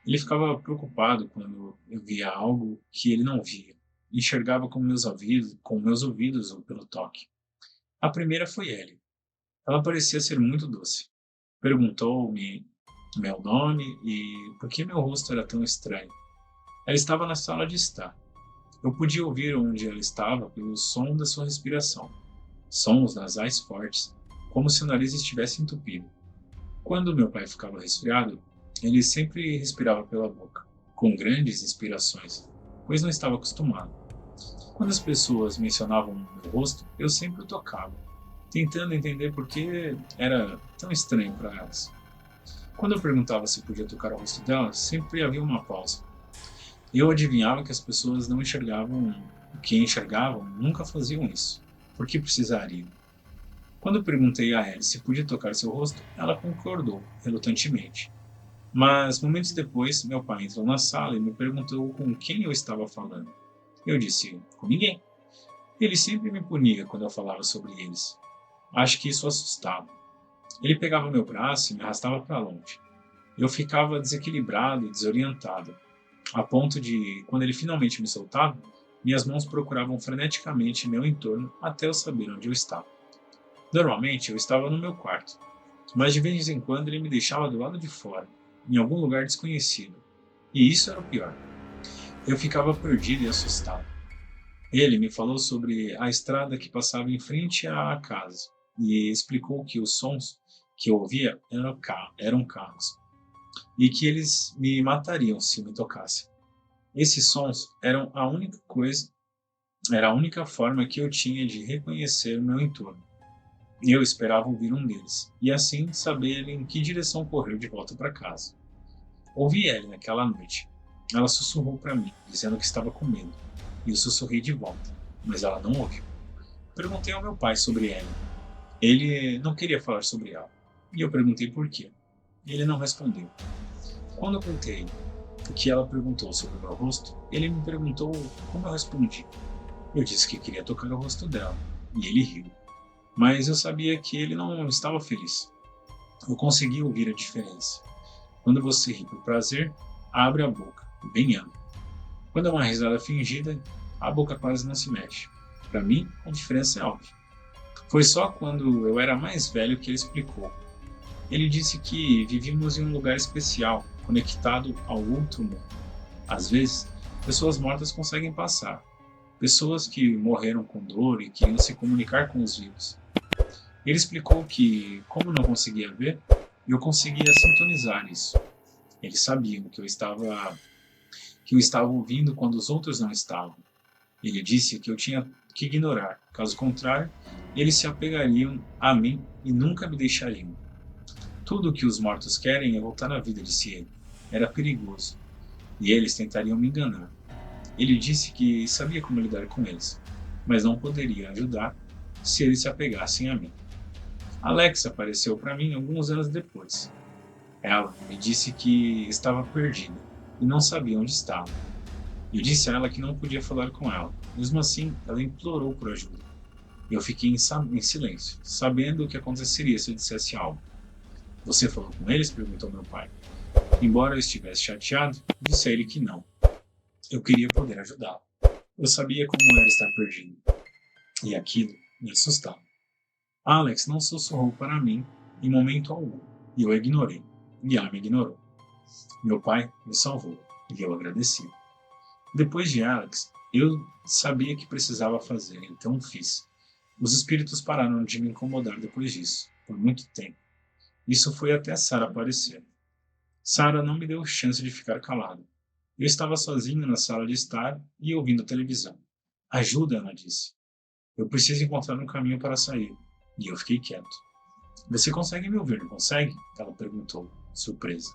Ele ficava preocupado quando eu via algo que ele não via. Enxergava com meus ouvidos ou pelo toque. A primeira foi Ellie. Ela parecia ser muito doce. Perguntou-me meu nome e por que meu rosto era tão estranho. Ela estava na sala de estar. Eu podia ouvir onde ela estava pelo som da sua respiração. Sons nasais fortes, como se o nariz estivesse entupido. Quando meu pai ficava resfriado, ele sempre respirava pela boca, com grandes inspirações, pois não estava acostumado. Quando as pessoas mencionavam meu rosto, eu sempre o tocava, tentando entender por que era tão estranho para elas. Quando eu perguntava se podia tocar o rosto dela, sempre havia uma pausa. Eu adivinhava que as pessoas não enxergavam o que enxergavam, nunca faziam isso. Por que precisariam? Quando eu perguntei a Ellie se podia tocar seu rosto, ela concordou, relutantemente. Mas, momentos depois, meu pai entrou na sala e me perguntou com quem eu estava falando. Eu disse, com ninguém. Ele sempre me punia quando eu falava sobre eles. Acho que isso o assustava. Ele pegava meu braço e me arrastava para longe. Eu ficava desequilibrado e desorientado, a ponto de, quando ele finalmente me soltava, minhas mãos procuravam freneticamente meu entorno até eu saber onde eu estava. Normalmente eu estava no meu quarto, mas de vez em quando ele me deixava do lado de fora, em algum lugar desconhecido. E isso era o pior. Eu ficava perdido e assustado. Ele me falou sobre a estrada que passava em frente à casa e explicou que os sons que eu ouvia eram carros e que eles me matariam se me tocassem. Esses sons eram a única coisa Era a única forma que eu tinha de reconhecer o meu entorno. Eu esperava ouvir um deles, e assim saber em que direção correr de volta para casa. Ouvi Ellie naquela noite. Ela sussurrou para mim, dizendo que estava com medo, e eu sussurrei de volta, mas ela não ouviu. Perguntei ao meu pai sobre Ellie. Ele não queria falar sobre ela, e eu perguntei por quê. Ele não respondeu. Quando eu contei o que ela perguntou sobre o meu rosto, ele me perguntou como eu respondi. Eu disse que queria tocar o rosto dela, e ele riu. Mas eu sabia que ele não estava feliz. Eu consegui ouvir a diferença. Quando você ri por prazer, abre a boca, bem ampla. Quando é uma risada fingida, a boca quase não se mexe. Para mim, a diferença é óbvia. Foi só quando eu era mais velho que ele explicou. Ele disse que vivíamos em um lugar especial, conectado ao outro mundo. Às vezes, pessoas mortas conseguem passar. Pessoas que morreram com dor e queriam se comunicar com os vivos. Ele explicou que, como não conseguia ver, eu conseguia sintonizar isso. Eles sabiam que eu estava ouvindo quando os outros não estavam. Ele disse que eu tinha que ignorar, caso contrário, eles se apegariam a mim e nunca me deixariam. Tudo o que os mortos querem é voltar à vida, disse ele. Era perigoso, e eles tentariam me enganar. Ele disse que sabia como lidar com eles, mas não poderia ajudar se eles se apegassem a mim. Alex apareceu para mim alguns anos depois. Ela me disse que estava perdida e não sabia onde estava. Eu disse a ela que não podia falar com ela. Mesmo assim, ela implorou por ajuda. Eu fiquei em silêncio, sabendo o que aconteceria se eu dissesse algo. Você falou com eles? Perguntou meu pai. Embora eu estivesse chateado, disse a ele que não. Eu queria poder ajudá-lo. Eu sabia como era estar perdido. E aquilo me assustava. Alex não sussurrou para mim em momento algum, e eu a ignorei. E ela me ignorou. Meu pai me salvou, e eu agradeci. Depois de Alex, eu sabia que precisava fazer, então fiz. Os espíritos pararam de me incomodar depois disso, por muito tempo. Isso foi até Sarah aparecer. Sarah não me deu chance de ficar calado. Eu estava sozinho na sala de estar e ouvindo a televisão. Ajuda, ela disse. Eu preciso encontrar um caminho para sair. E eu fiquei quieto. Você consegue me ouvir, não consegue? Ela perguntou, surpresa.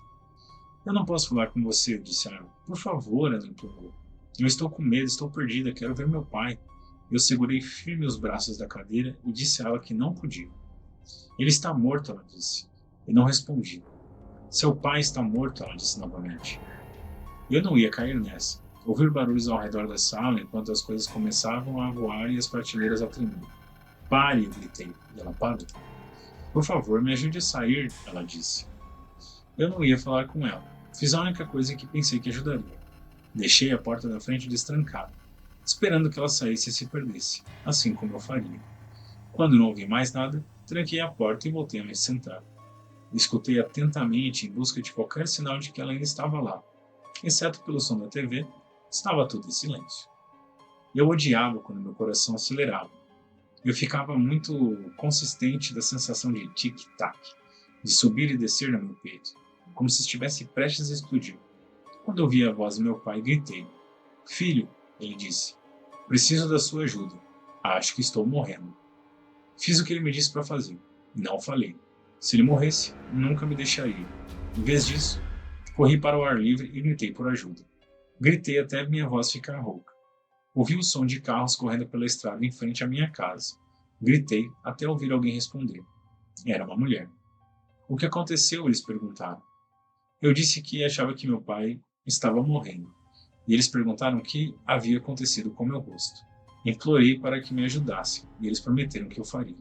Eu não posso falar com você, eu disse a ela. Por favor, ela implorou. Eu estou com medo, estou perdida, quero ver meu pai. Eu segurei firme os braços da cadeira e disse a ela que não podia. Ele está morto, ela disse. Eu não respondi. Seu pai está morto, ela disse novamente. Eu não ia cair nessa. Ouvir barulhos ao redor da sala enquanto as coisas começavam a voar e as prateleiras a tremer. Pare, eu gritei, e ela parou. Por favor, me ajude a sair, ela disse. Eu não ia falar com ela. Fiz a única coisa que pensei que ajudaria. Deixei a porta da frente destrancada, esperando que ela saísse e se perdesse, assim como eu faria. Quando não ouvi mais nada, tranquei a porta e voltei a me sentar. Escutei atentamente em busca de qualquer sinal de que ela ainda estava lá. Exceto pelo som da TV, estava tudo em silêncio. Eu odiava quando meu coração acelerava. Eu ficava muito consistente da sensação de tic-tac, de subir e descer no meu peito, como se estivesse prestes a explodir. Quando ouvi a voz do meu pai, gritei. Filho, ele disse, preciso da sua ajuda. Acho que estou morrendo. Fiz o que ele me disse para fazer. Não falei. Se ele morresse, nunca me deixaria. Em vez disso, corri para o ar livre e gritei por ajuda. Gritei até minha voz ficar rouca. Ouvi o som de carros correndo pela estrada em frente à minha casa. Gritei até ouvir alguém responder. Era uma mulher. O que aconteceu? Eles perguntaram. Eu disse que achava que meu pai estava morrendo. E eles perguntaram o que havia acontecido com meu rosto. Implorei para que me ajudassem, e eles prometeram que eu faria.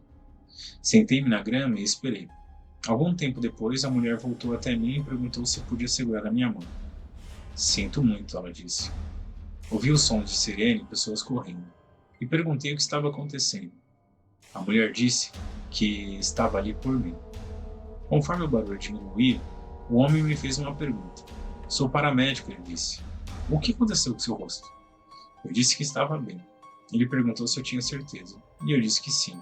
Sentei-me na grama e esperei. Algum tempo depois, a mulher voltou até mim e perguntou se podia segurar a minha mão. Sinto muito, ela disse. Ouvi o som de sirene e pessoas correndo, e perguntei o que estava acontecendo. A mulher disse que estava ali por mim. Conforme o barulho diminuía, o homem me fez uma pergunta. Sou paramédico, ele disse. O que aconteceu com seu rosto? Eu disse que estava bem. Ele perguntou se eu tinha certeza, e eu disse que sim.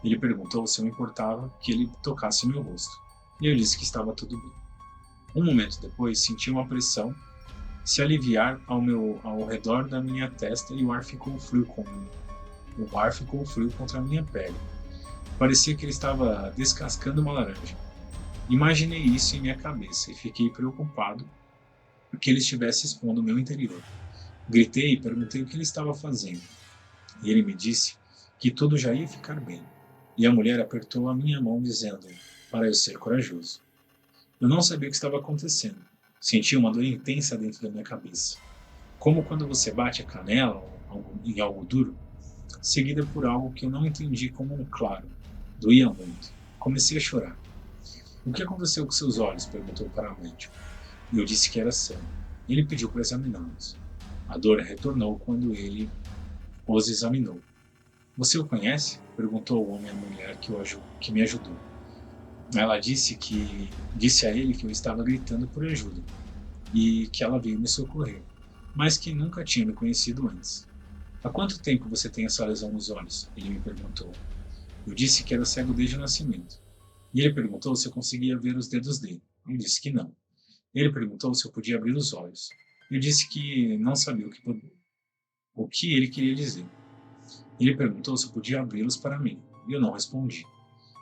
Ele perguntou se eu importava que ele tocasse meu rosto, e eu disse que estava tudo bem. Um momento depois, senti uma pressão se aliviar ao redor da minha testa e o ar ficou frio contra a minha pele. Parecia que ele estava descascando uma laranja. Imaginei isso em minha cabeça e fiquei preocupado que ele estivesse expondo o meu interior. Gritei e perguntei o que ele estava fazendo. E ele me disse que tudo já ia ficar bem. E a mulher apertou a minha mão dizendo para eu ser corajoso. Eu não sabia o que estava acontecendo. Senti uma dor intensa dentro da minha cabeça. Como quando você bate a canela em algo duro, seguida por algo que eu não entendi como um claro. Doía muito. Comecei a chorar. O que aconteceu com seus olhos? Perguntou o paramédico. E eu disse que era sangue. Ele pediu para examiná-los. A dor retornou quando ele os examinou. Você o conhece? Perguntou o homem à mulher que me ajudou. Ela disse a ele que eu estava gritando por ajuda e que ela veio me socorrer, mas que nunca tinha me conhecido antes. Há quanto tempo você tem essa lesão nos olhos? Ele me perguntou. Eu disse que era cego desde o nascimento. E ele perguntou se eu conseguia ver os dedos dele. Eu disse que não. Ele perguntou se eu podia abrir os olhos. Eu disse que não sabia o que ele queria dizer. Ele perguntou se eu podia abri-los para mim. E eu não respondi.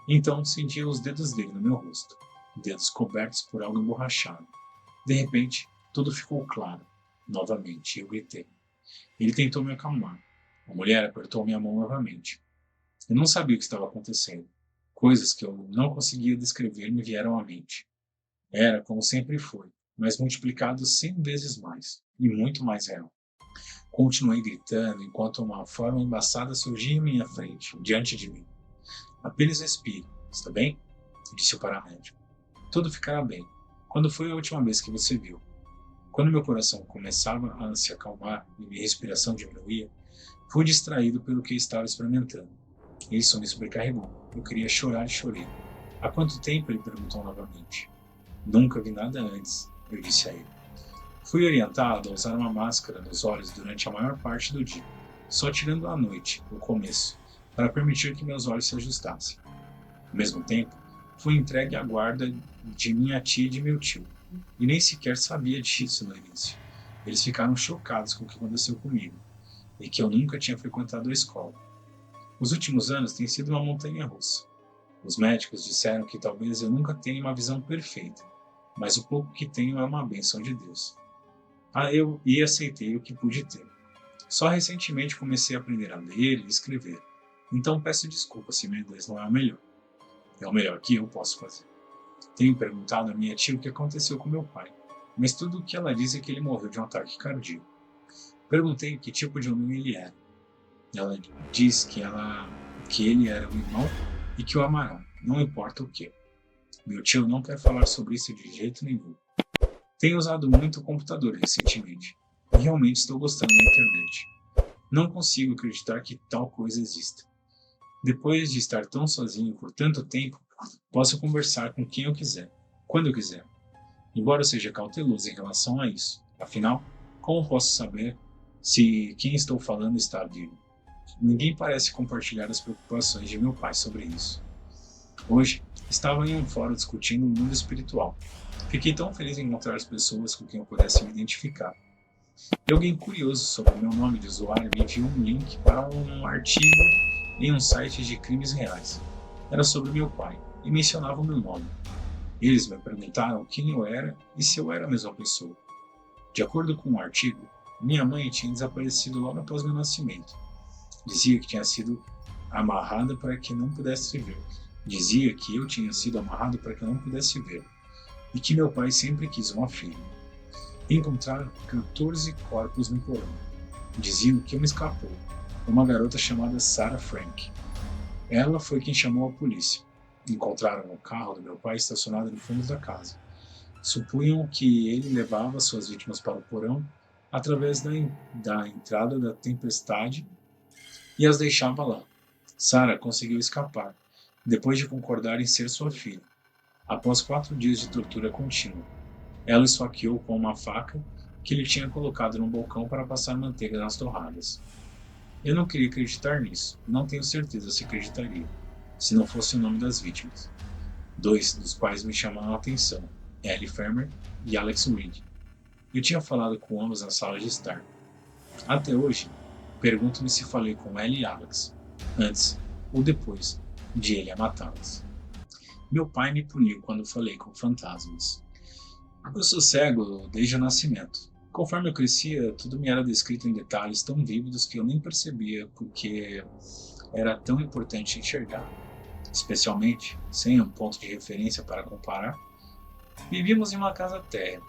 Então senti os dedos dele no meu rosto, dedos cobertos por algo emborrachado. De repente, tudo ficou claro. Novamente, eu gritei. Ele tentou me acalmar. A mulher apertou minha mão novamente. Eu não sabia o que estava acontecendo. Coisas que eu não conseguia descrever me vieram à mente. Era como sempre foi, mas multiplicado 100 vezes mais, e muito mais real. Continuei gritando enquanto uma forma embaçada surgia em minha frente, diante de mim. Apenas respire, está bem? Disse o paramédico. Tudo ficará bem. Quando foi a última vez que você viu? Quando meu coração começava a se acalmar e minha respiração diminuía, fui distraído pelo que estava experimentando. Isso me sobrecarregou. Eu queria chorar e chorei. Há quanto tempo? Ele perguntou novamente. Nunca vi nada antes, eu disse a ele. Fui orientado a usar uma máscara nos olhos durante a maior parte do dia, só tirando à noite, no começo, para permitir que meus olhos se ajustassem. Ao mesmo tempo, fui entregue à guarda de minha tia e de meu tio, e nem sequer sabia disso no início. Eles ficaram chocados com o que aconteceu comigo, e que eu nunca tinha frequentado a escola. Os últimos anos têm sido uma montanha-russa. Os médicos disseram que talvez eu nunca tenha uma visão perfeita, mas o pouco que tenho é uma bênção de Deus. Eu aceitei o que pude ter. Só recentemente comecei a aprender a ler e escrever. Então peço desculpas se meu inglês não é o melhor. É o melhor que eu posso fazer. Tenho perguntado à minha tia o que aconteceu com meu pai, mas tudo o que ela diz é que ele morreu de um ataque cardíaco. Perguntei que tipo de homem ele era. Ela diz que ele era um irmão e que o amará, não importa o que. Meu tio não quer falar sobre isso de jeito nenhum. Tenho usado muito o computador recentemente e realmente estou gostando da internet. Não consigo acreditar que tal coisa exista. Depois de estar tão sozinho por tanto tempo, posso conversar com quem eu quiser, quando eu quiser. Embora eu seja cauteloso em relação a isso. Afinal, como posso saber se quem estou falando está vivo? Ninguém parece compartilhar as preocupações de meu pai sobre isso. Hoje, estava em um fórum discutindo o mundo espiritual. Fiquei tão feliz em encontrar as pessoas com quem eu pudesse me identificar. E alguém curioso sobre o meu nome de usuário me enviou um link para um artigo em um site de crimes reais. Era sobre meu pai e mencionava o meu nome. Eles me perguntaram quem eu era e se eu era a mesma pessoa. De acordo com o artigo, minha mãe tinha desaparecido logo após meu nascimento. Dizia que tinha sido amarrada para que não pudesse ver. Dizia que eu tinha sido amarrado para que eu não pudesse ver. E que meu pai sempre quis uma filha. Encontraram 14 corpos no porão. Diziam que uma escapou, uma garota chamada Sarah Frank. Ela foi quem chamou a polícia. Encontraram o carro do meu pai estacionado no fundo da casa. Supunham que ele levava suas vítimas para o porão através da entrada da tempestade e as deixava lá. Sarah conseguiu escapar, depois de concordar em ser sua filha. Após 4 dias de tortura contínua, ela o esfaqueou com uma faca que ele tinha colocado no balcão para passar manteiga nas torradas. Eu não queria acreditar nisso, não tenho certeza se acreditaria, se não fosse o nome das vítimas. 2 dos quais me chamaram a atenção, Ellie Fermer e Alex Reed. Eu tinha falado com ambos na sala de estar. Até hoje, pergunto-me se falei com ela e Alex, antes ou depois de ele a matá-las. Meu pai me puniu quando falei com fantasmas. Eu sou cego desde o nascimento. Conforme eu crescia, tudo me era descrito em detalhes tão vívidos que eu nem percebia porque era tão importante enxergar. Especialmente, sem um ponto de referência para comparar, vivíamos em uma casa térrea.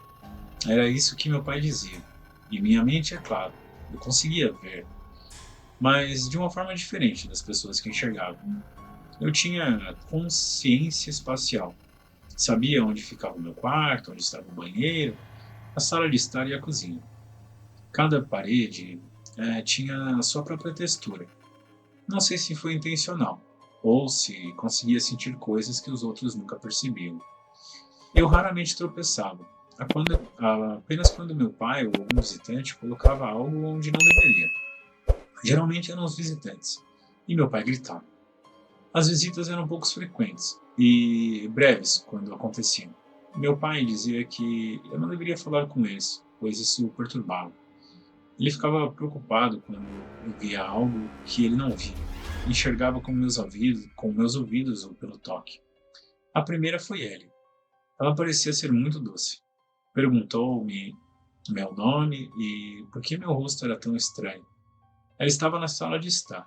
Era isso que meu pai dizia. E minha mente, é claro, eu conseguia ver, mas de uma forma diferente das pessoas que enxergavam. Eu tinha consciência espacial. Sabia onde ficava o meu quarto, onde estava o banheiro, a sala de estar e a cozinha. Cada parede tinha a sua própria textura. Não sei se foi intencional, ou se conseguia sentir coisas que os outros nunca percebiam. Eu raramente tropeçava, apenas quando meu pai ou algum visitante colocava algo onde não deveria. Geralmente eram os visitantes, e meu pai gritava. As visitas eram pouco frequentes e breves quando aconteciam. Meu pai dizia que eu não deveria falar com eles, pois isso o perturbava. Ele ficava preocupado quando eu via algo que ele não via. Enxergava com meus ouvidos ou pelo toque. A primeira foi Ellie. Ela parecia ser muito doce. Perguntou-me meu nome e por que meu rosto era tão estranho. Ela estava na sala de estar.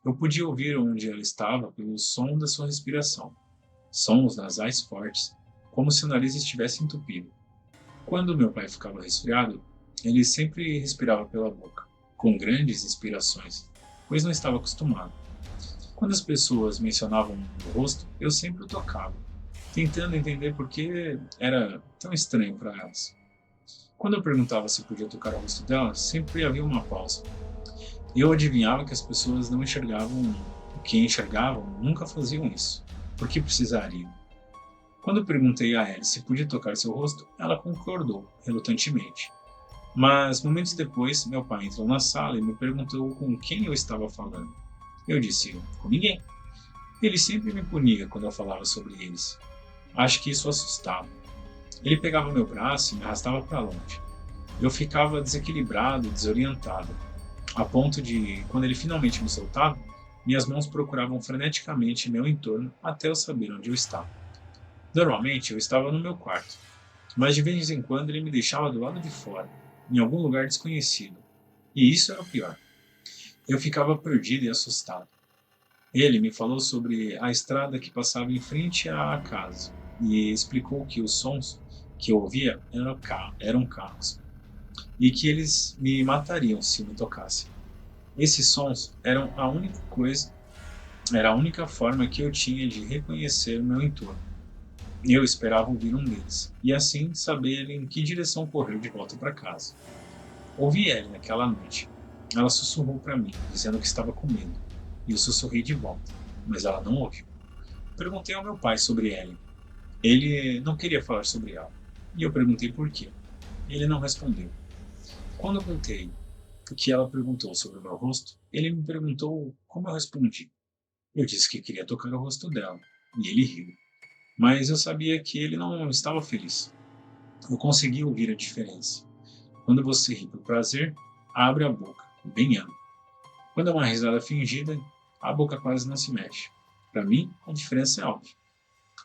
Eu podia ouvir onde ela estava pelo som da sua respiração. Sons nasais fortes, como se o nariz estivesse entupido. Quando meu pai ficava resfriado, ele sempre respirava pela boca, com grandes inspirações, pois não estava acostumado. Quando as pessoas mencionavam o rosto, eu sempre o tocava, tentando entender por que era tão estranho para elas. Quando eu perguntava se podia tocar o rosto dela, sempre havia uma pausa. Eu adivinhava que as pessoas não enxergavam o que enxergavam, nunca faziam isso. Por que precisariam? Quando eu perguntei a ela se podia tocar seu rosto, ela concordou, relutantemente. Mas momentos depois, meu pai entrou na sala e me perguntou com quem eu estava falando. Eu disse, com ninguém. Ele sempre me punia quando eu falava sobre eles. Acho que isso assustava. Ele pegava meu braço e me arrastava para longe. Eu ficava desequilibrado, desorientado, a ponto de, quando ele finalmente me soltava, minhas mãos procuravam freneticamente meu entorno até eu saber onde eu estava. Normalmente eu estava no meu quarto, mas de vez em quando ele me deixava do lado de fora, em algum lugar desconhecido. E isso era o pior. Eu ficava perdido e assustado. Ele me falou sobre a estrada que passava em frente à casa e explicou que os sons que eu ouvia eram carros e que eles me matariam se me tocassem. Esses sons era a única forma que eu tinha de reconhecer o meu entorno. Eu esperava ouvir um deles, e assim saber em que direção correr de volta para casa. Ouvi Ellie naquela noite. Ela sussurrou para mim, dizendo que estava com medo, e eu sussurrei de volta, mas ela não ouviu. Perguntei ao meu pai sobre Ellie. Ele não queria falar sobre ela, e eu perguntei por quê. Ele não respondeu. Quando eu contei o que ela perguntou sobre o meu rosto, ele me perguntou como eu respondi. Eu disse que queria tocar o rosto dela, e ele riu. Mas eu sabia que ele não estava feliz. Eu consegui ouvir a diferença. Quando você ri por prazer, abre a boca, bem ampla. Quando é uma risada fingida, a boca quase não se mexe. Para mim, a diferença é óbvia.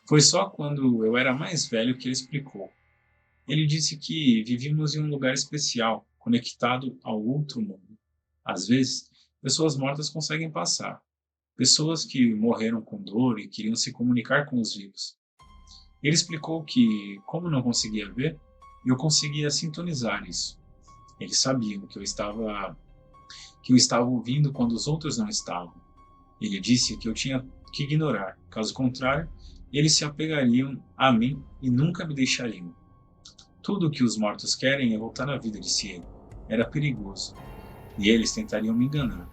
Foi só quando eu era mais velho que ele explicou. Ele disse que vivíamos em um lugar especial, conectado ao outro mundo. Às vezes, pessoas mortas conseguem passar. Pessoas que morreram com dor e queriam se comunicar com os vivos. Ele explicou que, como não conseguia ver, eu conseguia sintonizar isso. Eles sabiam que eu estava ouvindo quando os outros não estavam. Ele disse que eu tinha que ignorar, caso contrário, eles se apegariam a mim e nunca me deixariam. Tudo o que os mortos querem é voltar à vida, disse ele. Era perigoso, e eles tentariam me enganar.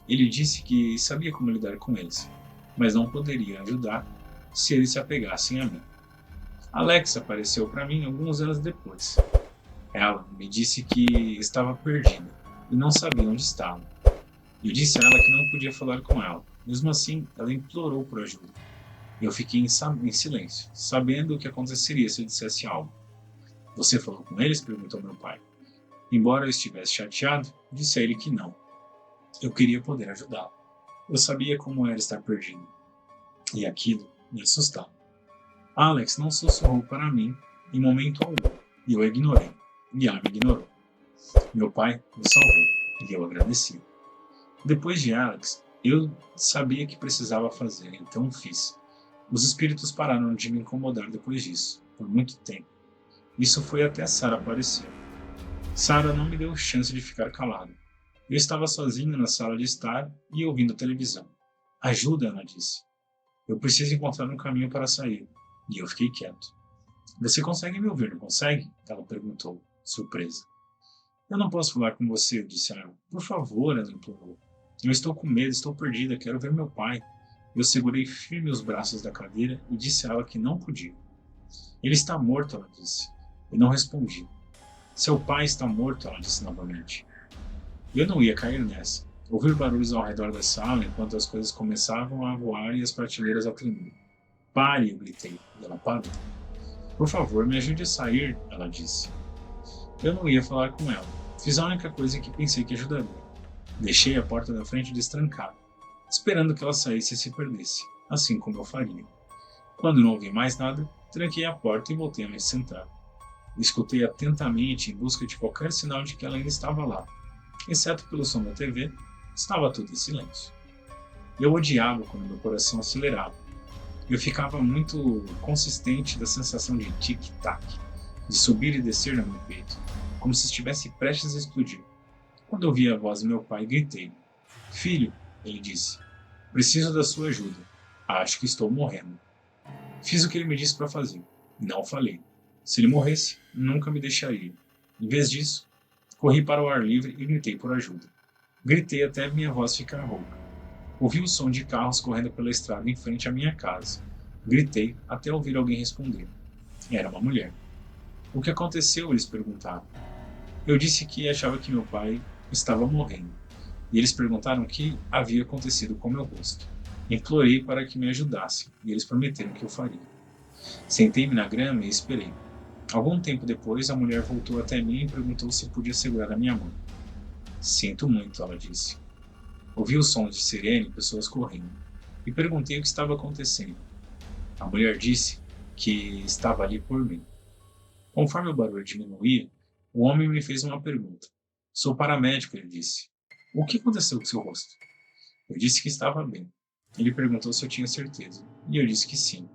Ele disse que sabia como lidar com eles, mas não poderia ajudar se eles se apegassem a mim. Alex apareceu para mim alguns anos depois. Ela me disse que estava perdida e não sabia onde estava. Eu disse a ela que não podia falar com ela. Mesmo assim, ela implorou por ajuda. Eu fiquei em silêncio, sabendo o que aconteceria se eu dissesse algo. Você falou com eles? Perguntou meu pai. Embora eu estivesse chateado, disse a ele que não. Eu queria poder ajudá-lo. Eu sabia como era estar perdido. E aquilo me assustava. Alex não sussurrou para mim em momento algum, e eu a ignorei. E ela me ignorou. Meu pai me salvou, e eu agradeci. Depois de Alex, eu sabia que precisava fazer, então fiz. Os espíritos pararam de me incomodar depois disso, por muito tempo. Isso foi até Sarah aparecer. Sarah não me deu chance de ficar calado. Eu estava sozinho na sala de estar e ouvindo televisão. Ajuda, Ana disse. Eu preciso encontrar um caminho para sair. E eu fiquei quieto. Você consegue me ouvir, não consegue? Ela perguntou, surpresa. Eu não posso falar com você, disse ela. Por favor, ela implorou. Eu estou com medo, estou perdida, quero ver meu pai. Eu segurei firme os braços da cadeira e disse a ela que não podia. Ele está morto, ela disse. Eu não respondi. Seu pai está morto, ela disse novamente. Eu não ia cair nessa. Ouvi barulhos ao redor da sala enquanto as coisas começavam a voar e as prateleiras a tremer. Pare, eu gritei, e ela parou. Por favor, me ajude a sair, ela disse. Eu não ia falar com ela. Fiz a única coisa que pensei que ajudaria. Deixei a porta da frente destrancada, esperando que ela saísse e se perdesse, assim como eu faria. Quando não ouvi mais nada, tranquei a porta e voltei a me sentar. Escutei atentamente em busca de qualquer sinal de que ela ainda estava lá. Exceto pelo som da TV, estava tudo em silêncio. Eu odiava quando meu coração acelerava. Eu ficava muito consistente da sensação de tic-tac, de subir e descer no meu peito, como se estivesse prestes a explodir. Quando ouvi a voz do meu pai, gritei. Filho, ele disse, preciso da sua ajuda. Acho que estou morrendo. Fiz o que ele me disse para fazer. Não falei. Se ele morresse, nunca me deixaria. Em vez disso, corri para o ar livre e gritei por ajuda. Gritei até minha voz ficar rouca. Ouvi o som de carros correndo pela estrada em frente à minha casa. Gritei até ouvir alguém responder. Era uma mulher. O que aconteceu? Eles perguntaram. Eu disse que achava que meu pai estava morrendo. E eles perguntaram o que havia acontecido com meu rosto. Implorei para que me ajudassem, e eles prometeram que eu faria. Sentei-me na grama e esperei. Algum tempo depois, a mulher voltou até mim e perguntou se podia segurar a minha mão. Sinto muito, ela disse. Ouvi os sons de sirene e pessoas correndo, e perguntei o que estava acontecendo. A mulher disse que estava ali por mim. Conforme o barulho diminuía, o homem me fez uma pergunta. Sou paramédico, ele disse. O que aconteceu com seu rosto? Eu disse que estava bem. Ele perguntou se eu tinha certeza, e eu disse que sim.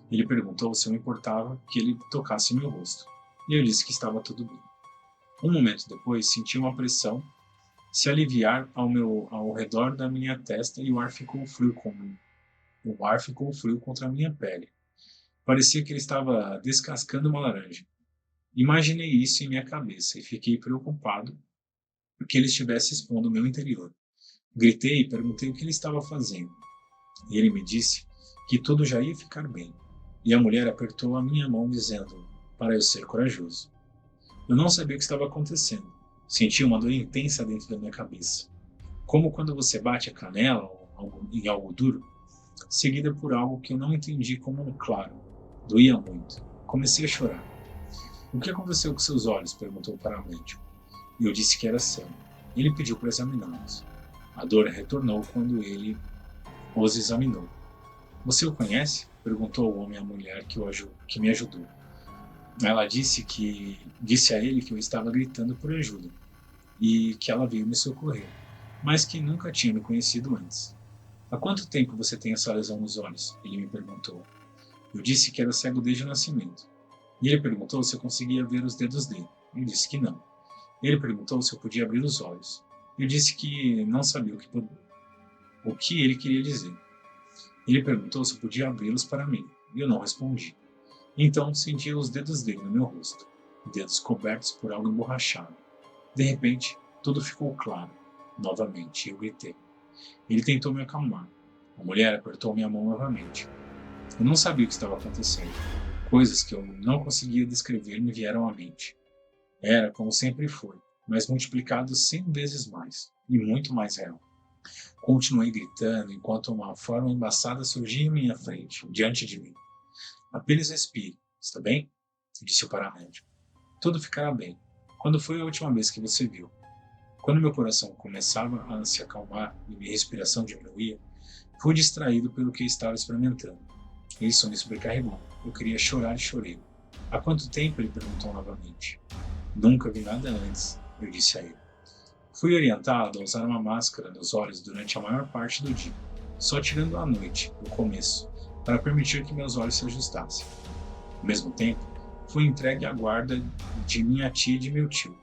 Ele perguntou se eu me importava que ele tocasse meu rosto, e eu disse que estava tudo bem. Um momento depois, senti uma pressão se aliviar ao redor da minha testa e o ar ficou frio contra a minha pele. Parecia que ele estava descascando uma laranja. Imaginei isso em minha cabeça e fiquei preocupado porque ele estivesse expondo o meu interior. Gritei e perguntei o que ele estava fazendo. E ele me disse que tudo já ia ficar bem. E a mulher apertou a minha mão dizendo para eu ser corajoso. Eu não sabia o que estava acontecendo. Senti uma dor intensa dentro da minha cabeça. Como quando você bate a canela em algo duro, seguida por algo que eu não entendi como claro. Doía muito. Comecei a chorar. O que aconteceu com seus olhos? Perguntou o paramédico. E eu disse que era cego. Ele pediu para examiná-los. A dor retornou quando ele os examinou. Você o conhece? Perguntou o homem à mulher que me ajudou. Ela disse a ele que eu estava gritando por ajuda e que ela veio me socorrer, mas que nunca tinha me conhecido antes. Há quanto tempo você tem essa lesão nos olhos? Ele me perguntou. Eu disse que era cego desde o nascimento. E ele perguntou se eu conseguia ver os dedos dele. Eu disse que não. Ele perguntou se eu podia abrir os olhos. Eu disse que não sabia o que ele queria dizer. Ele perguntou se eu podia abri-los para mim. E eu não respondi. Então senti os dedos dele no meu rosto, dedos cobertos por algo emborrachado. De repente, tudo ficou claro. Novamente, eu gritei. Ele tentou me acalmar. A mulher apertou minha mão novamente. Eu não sabia o que estava acontecendo. Coisas que eu não conseguia descrever me vieram à mente. Era como sempre foi, mas multiplicado 100 vezes mais, e muito mais real. Continuei gritando enquanto uma forma embaçada surgia em minha frente, diante de mim. Apenas respire, está bem? Disse o paramédico. Tudo ficará bem. Quando foi a última vez que você viu? Quando meu coração começava a se acalmar e minha respiração diminuía, fui distraído pelo que estava experimentando. Isso me sobrecarregou. Eu queria chorar e chorei. Há quanto tempo? Ele perguntou novamente. Nunca vi nada antes, eu disse a ele. Fui orientado a usar uma máscara nos olhos durante a maior parte do dia, só tirando à noite, no começo, para permitir que meus olhos se ajustassem. Ao mesmo tempo, fui entregue à guarda de minha tia e de meu tio,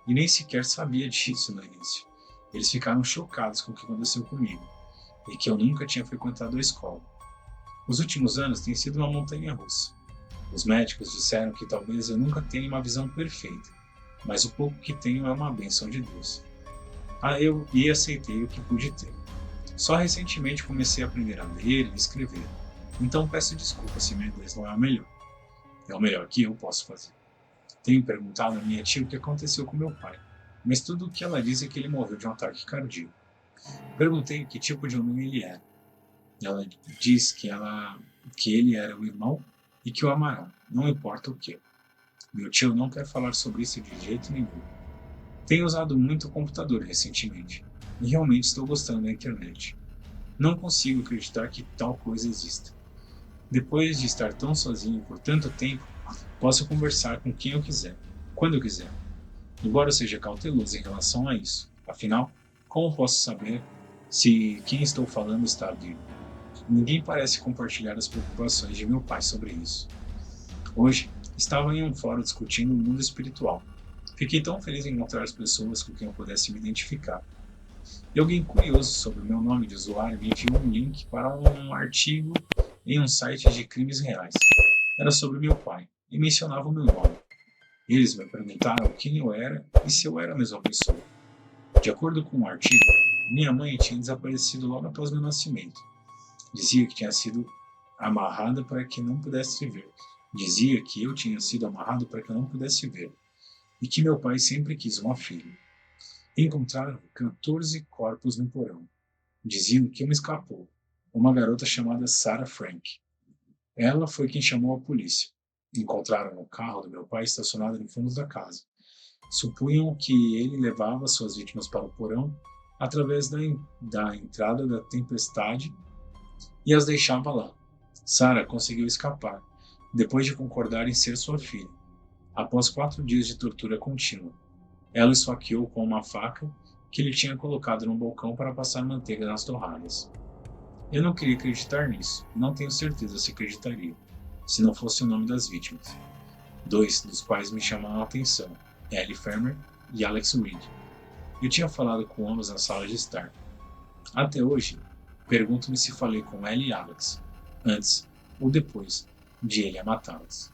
e nem sequer sabia disso no início. Eles ficaram chocados com o que aconteceu comigo, e que eu nunca tinha frequentado a escola. Os últimos anos têm sido uma montanha-russa. Os médicos disseram que talvez eu nunca tenha uma visão perfeita, mas o pouco que tenho é uma bênção de Deus. Eu aceitei o que pude ter. Só recentemente comecei a aprender a ler e escrever, então peço desculpas se meu inglês não é o melhor. É o melhor que eu posso fazer. Tenho perguntado a minha tia o que aconteceu com meu pai, mas tudo o que ela diz é que ele morreu de um ataque cardíaco. Perguntei que tipo de homem ele era. Ela diz que ele era o irmão e que o amará, não importa o que. Meu tio não quer falar sobre isso de jeito nenhum. Tenho usado muito o computador recentemente, e realmente estou gostando da internet. Não consigo acreditar que tal coisa exista. Depois de estar tão sozinho por tanto tempo, posso conversar com quem eu quiser, quando eu quiser. Embora eu seja cauteloso em relação a isso. Afinal, como posso saber se quem estou falando está vivo? Ninguém parece compartilhar as preocupações de meu pai sobre isso. Hoje, estava em um fórum discutindo o mundo espiritual. Fiquei tão feliz em encontrar as pessoas com quem eu pudesse me identificar. E alguém curioso sobre o meu nome de usuário me enviou um link para um artigo em um site de crimes reais. Era sobre meu pai e mencionava o meu nome. Eles me perguntaram quem eu era e se eu era a mesma pessoa. De acordo com o artigo, minha mãe tinha desaparecido logo após meu nascimento. Dizia que tinha sido amarrada para que não pudesse ver. Dizia que eu tinha sido amarrado para que eu não pudesse ver. E que meu pai sempre quis uma filha. Encontraram 14 corpos no porão. Diziam que uma escapou, uma garota chamada Sarah Frank. Ela foi quem chamou a polícia. Encontraram o carro do meu pai estacionado no fundo da casa. Supunham que ele levava suas vítimas para o porão através da entrada da tempestade e as deixava lá. Sarah conseguiu escapar, depois de concordar em ser sua filha. Após 4 dias de tortura contínua, ela esfaqueou com uma faca que ele tinha colocado no balcão para passar manteiga nas torradas. Eu não queria acreditar nisso, não tenho certeza se acreditaria, se não fosse o nome das vítimas. 2 dos quais me chamaram a atenção, Ellie Fermer e Alex Reed. Eu tinha falado com ambos na sala de estar. Até hoje, pergunto-me se falei com Ellie e Alex, antes ou depois de ele a matá-las.